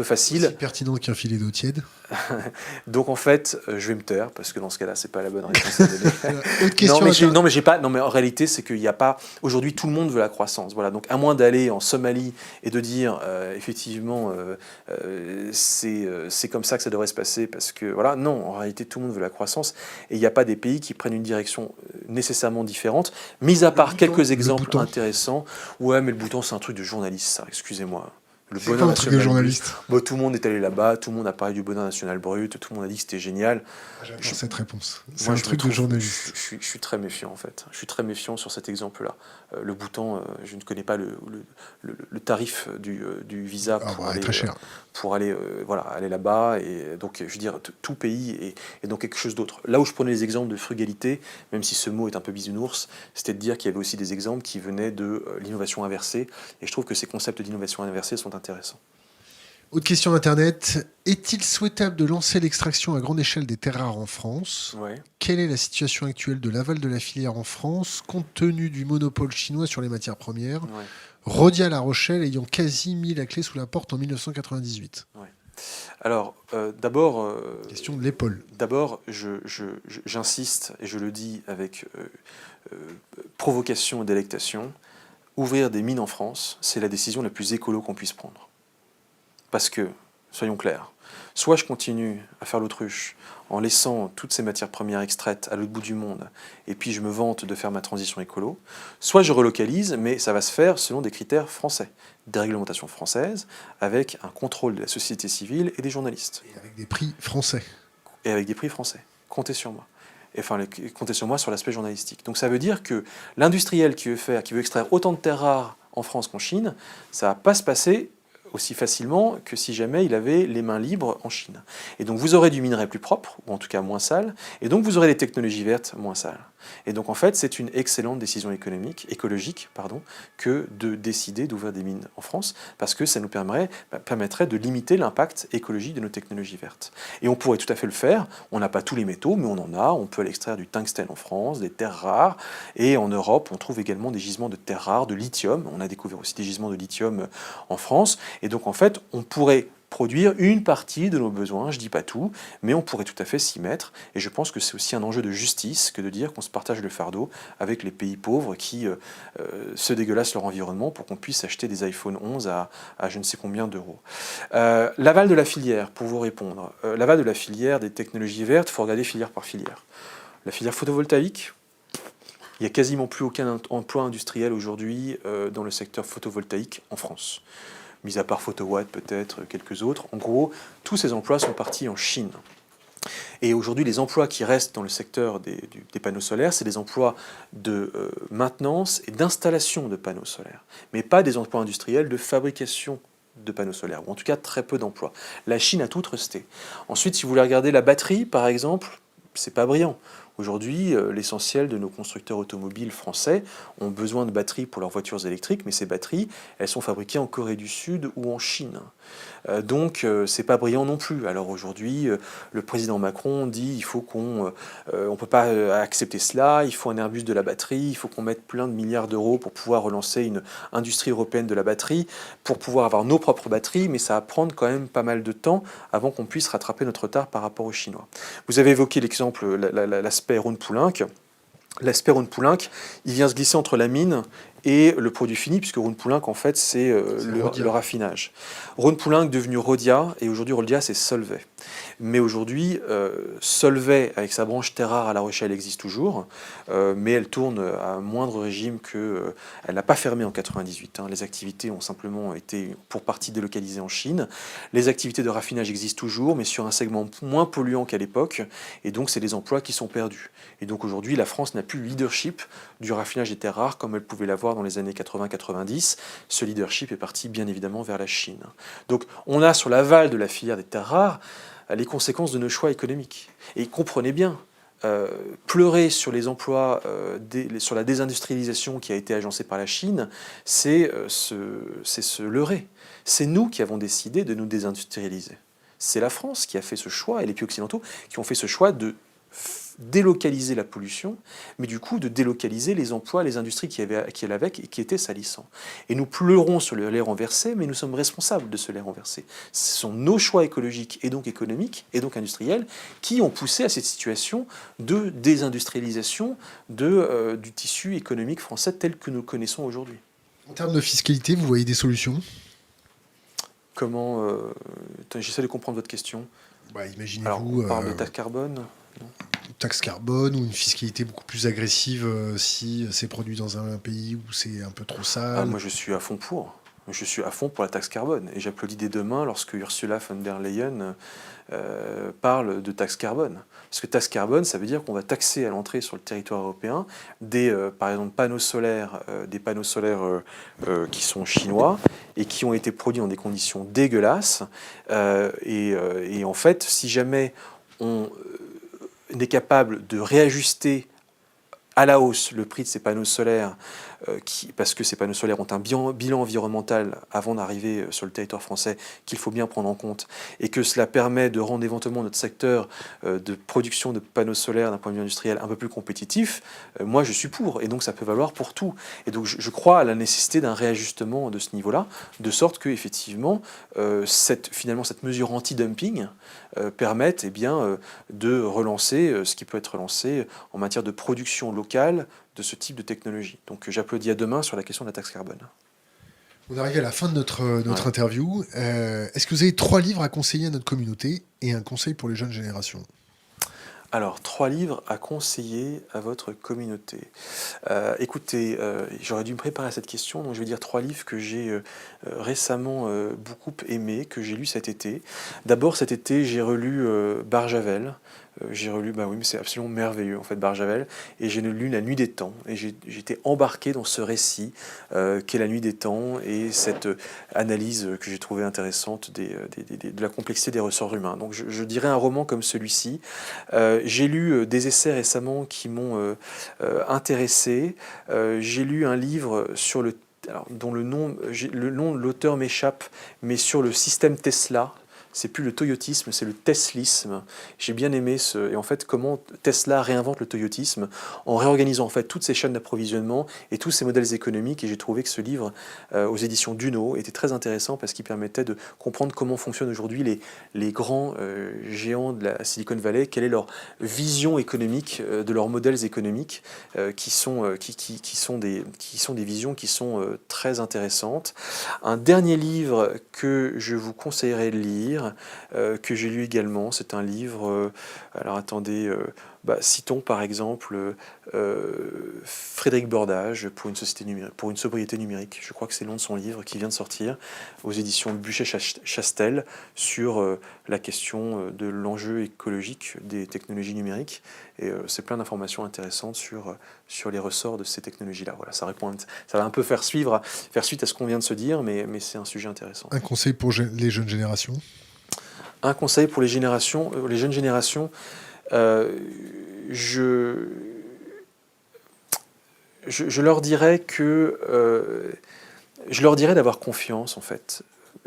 facile. Aussi pertinente qu'un filet d'eau tiède. Donc en fait, je vais me taire parce que dans ce cas-là, c'est pas la bonne réponse à donner. Autre question. Non, mais en réalité, c'est qu'il n'y a pas. Aujourd'hui, tout le monde veut la croissance. Voilà. Donc à moins d'aller en Somalie et de dire effectivement, c'est comme ça que ça devrait se passer parce que voilà. Non, en réalité, tout le monde veut la croissance et il n'y a pas des pays qui prennent une direction nécessairement différente. Mis à part quelques exemples intéressants. Ouais, mais le Bhoutan, c'est un truc de journaliste, ça. Excusez-moi. Le bonheur national journaliste. Bon, tout le monde est allé là-bas, tout le monde a parlé du bonheur national brut, tout le monde a dit que c'était génial. J'adore cette réponse. C'est un truc de journaliste. Je suis très méfiant en fait. Je suis très méfiant sur cet exemple-là. Le Bhoutan, je ne connais pas le tarif du visa pour aller aller là-bas. Et donc, je veux dire, tout pays est donc quelque chose d'autre. Là où je prenais les exemples de frugalité, même si ce mot est un peu bisounours, c'était de dire qu'il y avait aussi des exemples qui venaient de l'innovation inversée. Et je trouve que ces concepts d'innovation inversée sont intéressants. Autre question Internet. Est-il souhaitable de lancer l'extraction à grande échelle des terres rares en France ? Ouais. Quelle est la situation actuelle de l'aval de la filière en France, compte tenu du monopole chinois sur les matières premières ? Ouais. Rhodia La Rochelle ayant quasi mis la clé sous la porte en 1998. Ouais. Alors, d'abord... question de l'épaule. D'abord, j'insiste, et je le dis avec provocation et délectation, ouvrir des mines en France, c'est la décision la plus écolo qu'on puisse prendre. Parce que, soyons clairs, soit je continue à faire l'autruche en laissant toutes ces matières premières extraites à l'autre bout du monde, et puis je me vante de faire ma transition écolo, soit je relocalise, mais ça va se faire selon des critères français, des réglementations françaises, avec un contrôle de la société civile et des journalistes. Et avec des prix français. Et avec des prix français. Comptez sur moi. Comptez sur moi sur l'aspect journalistique. Donc ça veut dire que l'industriel qui veut extraire autant de terres rares en France qu'en Chine, ça ne va pas se passer aussi facilement que si jamais il avait les mains libres en Chine. Et donc vous aurez du minerai plus propre, ou en tout cas moins sale, et donc vous aurez des technologies vertes moins sales. Et donc en fait, c'est une excellente décision écologique, que de décider d'ouvrir des mines en France, parce que ça nous permettrait de limiter l'impact écologique de nos technologies vertes. Et on pourrait tout à fait le faire, on n'a pas tous les métaux, mais on en a, on peut aller extraire du tungstène en France, des terres rares, et en Europe, on trouve également des gisements de terres rares, de lithium, on a découvert aussi des gisements de lithium en France, et donc en fait, on pourrait produire une partie de nos besoins, je dis pas tout, mais on pourrait tout à fait s'y mettre, et je pense que c'est aussi un enjeu de justice que de dire qu'on se partage le fardeau avec les pays pauvres qui se dégueulassent leur environnement pour qu'on puisse acheter des iPhone 11 à je ne sais combien d'euros. L'aval de la filière, pour vous répondre, l'aval de la filière des technologies vertes, il faut regarder filière par filière. La filière photovoltaïque, il n'y a quasiment plus aucun emploi industriel aujourd'hui dans le secteur photovoltaïque en France. Mis à part Photowatt, peut-être quelques autres. En gros, tous ces emplois sont partis en Chine. Et aujourd'hui, les emplois qui restent dans le secteur des panneaux solaires, c'est des emplois de maintenance et d'installation de panneaux solaires, mais pas des emplois industriels de fabrication de panneaux solaires, ou en tout cas très peu d'emplois. La Chine a tout trusté. Ensuite, si vous voulez regarder la batterie, par exemple, c'est pas brillant. Aujourd'hui, l'essentiel de nos constructeurs automobiles français ont besoin de batteries pour leurs voitures électriques, mais ces batteries, elles sont fabriquées en Corée du Sud ou en Chine. Donc, c'est pas brillant non plus. Alors aujourd'hui, le président Macron dit il faut on peut pas accepter cela, il faut un Airbus de la batterie, il faut qu'on mette plein de milliards d'euros pour pouvoir relancer une industrie européenne de la batterie, pour pouvoir avoir nos propres batteries, mais ça va prendre quand même pas mal de temps avant qu'on puisse rattraper notre retard par rapport aux Chinois. Vous avez évoqué l'exemple, l'aspect Rhône-Poulenc. L'aspect Rhône-Poulenc, il vient se glisser entre la mine et le produit fini, puisque Rhône-Poulenc, en fait, c'est le raffinage. Rhône-Poulenc devenu Rhodia, et aujourd'hui Rhodia, c'est Solvay. Mais aujourd'hui, Solvay, avec sa branche terre rare à La Rochelle, existe toujours, mais elle tourne à moindre régime que... elle n'a pas fermé en 98. Les activités ont simplement été pour partie délocalisées en Chine. Les activités de raffinage existent toujours, mais sur un segment moins polluant qu'à l'époque, et donc c'est des emplois qui sont perdus. Et donc aujourd'hui, la France n'a plus le leadership du raffinage des terres rares comme elle pouvait l'avoir dans les années 80-90. Ce leadership est parti bien évidemment vers la Chine. Donc on a sur l'aval de la filière des terres rares les conséquences de nos choix économiques. Et comprenez bien, pleurer sur les emplois, sur la désindustrialisation qui a été agencée par la Chine, c'est se leurrer. C'est nous qui avons décidé de nous désindustrialiser. C'est la France qui a fait ce choix, et les pays occidentaux qui ont fait ce choix de délocaliser la pollution, mais du coup de délocaliser les emplois, les industries qui allaient avec et qui étaient salissants. Et nous pleurons sur le lait renversé, mais nous sommes responsables de ce lait renversé. Ce sont nos choix écologiques et donc économiques et donc industriels qui ont poussé à cette situation de désindustrialisation du tissu économique français tel que nous le connaissons aujourd'hui. En termes de fiscalité, vous voyez des solutions? Comment j'essaie de comprendre votre question. Imaginez-vous... Alors, on parle de taxe carbone? Taxe carbone ou une fiscalité beaucoup plus agressive si c'est produit dans un pays où c'est un peu trop sale. Moi, je suis à fond pour. Je suis à fond pour la taxe carbone. Et j'applaudis dès demain lorsque Ursula von der Leyen parle de taxe carbone. Parce que taxe carbone, ça veut dire qu'on va taxer à l'entrée sur le territoire européen par exemple, des panneaux solaires qui sont chinois et qui ont été produits dans des conditions dégueulasses. Et en fait, si jamais on est capable de réajuster à la hausse le prix de ces panneaux solaires, parce que ces panneaux solaires ont un bilan environnemental avant d'arriver sur le territoire français qu'il faut bien prendre en compte, et que cela permet de rendre éventuellement notre secteur de production de panneaux solaires d'un point de vue industriel un peu plus compétitif, moi je suis pour, et donc ça peut valoir pour tout. Et donc je crois à la nécessité d'un réajustement de ce niveau-là, de sorte que effectivement cette mesure anti-dumping permette de relancer ce qui peut être relancé en matière de production locale de ce type de technologie. Donc j'applaudis à demain sur la question de la taxe carbone. On arrive à la fin de notre interview. Est-ce que vous avez 3 livres à conseiller à notre communauté et un conseil pour les jeunes générations? Alors, 3 livres à conseiller à votre communauté. Écoutez, j'aurais dû me préparer à cette question, donc je vais dire 3 livres que j'ai récemment beaucoup aimés, que j'ai lus cet été. D'abord, cet été, j'ai relu Barjavel. J'ai relu, oui, mais c'est absolument merveilleux, en fait, Barjavel. Et j'ai lu La Nuit des Temps. Et j'étais embarqué dans ce récit qu'est La Nuit des Temps et cette analyse que j'ai trouvée intéressante de la complexité des ressorts humains. Donc, je dirais un roman comme celui-ci. J'ai lu des essais récemment qui m'ont intéressé. J'ai lu un livre dont le nom de l'auteur m'échappe, mais sur le système Tesla. C'est plus le toyotisme, c'est le teslisme. J'ai bien aimé et en fait comment Tesla réinvente le toyotisme en réorganisant en fait toutes ces chaînes d'approvisionnement et tous ces modèles économiques. Et j'ai trouvé que ce livre aux éditions Duno était très intéressant parce qu'il permettait de comprendre comment fonctionnent aujourd'hui les grands géants de la Silicon Valley, quelle est leur vision économique, de leurs modèles économiques qui sont des visions qui sont très intéressantes. Un dernier livre que je vous conseillerais de lire, que j'ai lu également, c'est un livre, alors attendez, citons par exemple Frédéric Bordage pour une société numérique, pour une sobriété numérique. Je crois que c'est le nom de son livre qui vient de sortir aux éditions Buchet-Chastel sur la question de l'enjeu écologique des technologies numériques. Et c'est plein d'informations intéressantes sur les ressorts de ces technologies-là. Voilà, ça va un peu faire suite à ce qu'on vient de se dire, mais c'est un sujet intéressant. Un conseil pour les jeunes générations? Un conseil pour les jeunes générations, je leur dirais je leur dirais d'avoir confiance, en fait.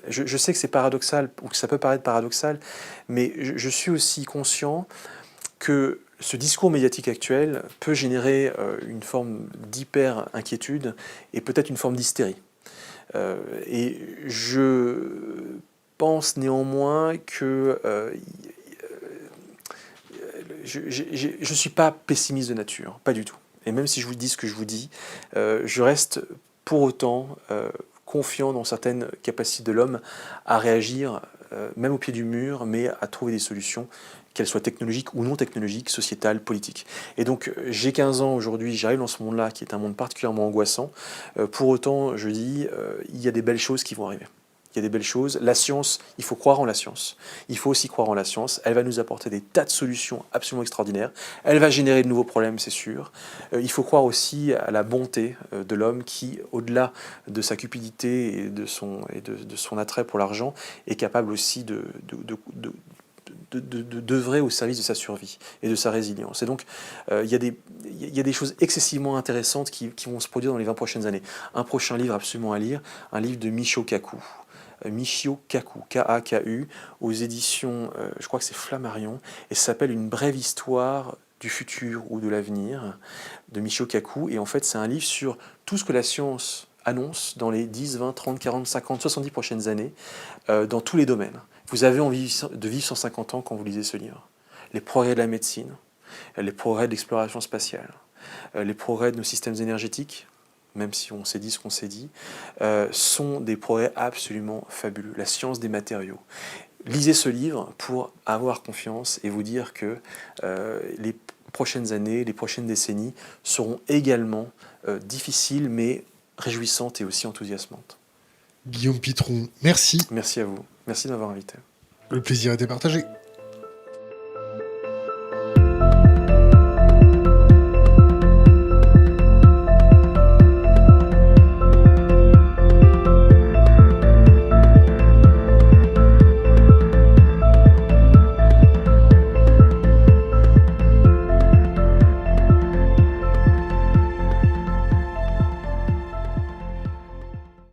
Je sais que c'est paradoxal, ou que ça peut paraître paradoxal, mais je suis aussi conscient que ce discours médiatique actuel peut générer une forme d'hyper-inquiétude et peut-être une forme d'hystérie. Et je pense néanmoins que je ne suis pas pessimiste de nature, pas du tout. Et même si je vous dis ce que je vous dis, je reste pour autant confiant dans certaines capacités de l'homme à réagir, même au pied du mur, mais à trouver des solutions, qu'elles soient technologiques ou non technologiques, sociétales, politiques. Et donc j'ai 15 ans aujourd'hui, j'arrive dans ce monde-là qui est un monde particulièrement angoissant. Pour autant, je dis, il y a des belles choses qui vont arriver. Il y a des belles choses. La science, il faut croire en la science. Il faut aussi croire en la science. Elle va nous apporter des tas de solutions absolument extraordinaires. Elle va générer de nouveaux problèmes, c'est sûr. Il faut croire aussi à la bonté de l'homme qui, au-delà de sa cupidité et de son attrait pour l'argent, est capable aussi d'œuvrer au service de sa survie et de sa résilience. Et donc, il y a des choses excessivement intéressantes qui vont se produire dans les 20 prochaines années. Un prochain livre absolument à lire, un livre de Michio Kaku. Michio Kaku, K-A-K-U, aux éditions, je crois que c'est Flammarion, et ça s'appelle Une brève histoire du futur ou de l'avenir, de Michio Kaku. Et en fait, c'est un livre sur tout ce que la science annonce dans les 10, 20, 30, 40, 50, 70 prochaines années, dans tous les domaines. Vous avez envie de vivre 150 ans quand vous lisez ce livre. Les progrès de la médecine, les progrès de l'exploration spatiale, les progrès de nos systèmes énergétiques, même si on s'est dit ce qu'on s'est dit, sont des progrès absolument fabuleux. La science des matériaux. Lisez ce livre pour avoir confiance et vous dire que les prochaines années, les prochaines décennies seront également difficiles, mais réjouissantes et aussi enthousiasmantes. Guillaume Pitron, merci. Merci à vous. Merci de m'avoir invité. Le plaisir était partagé.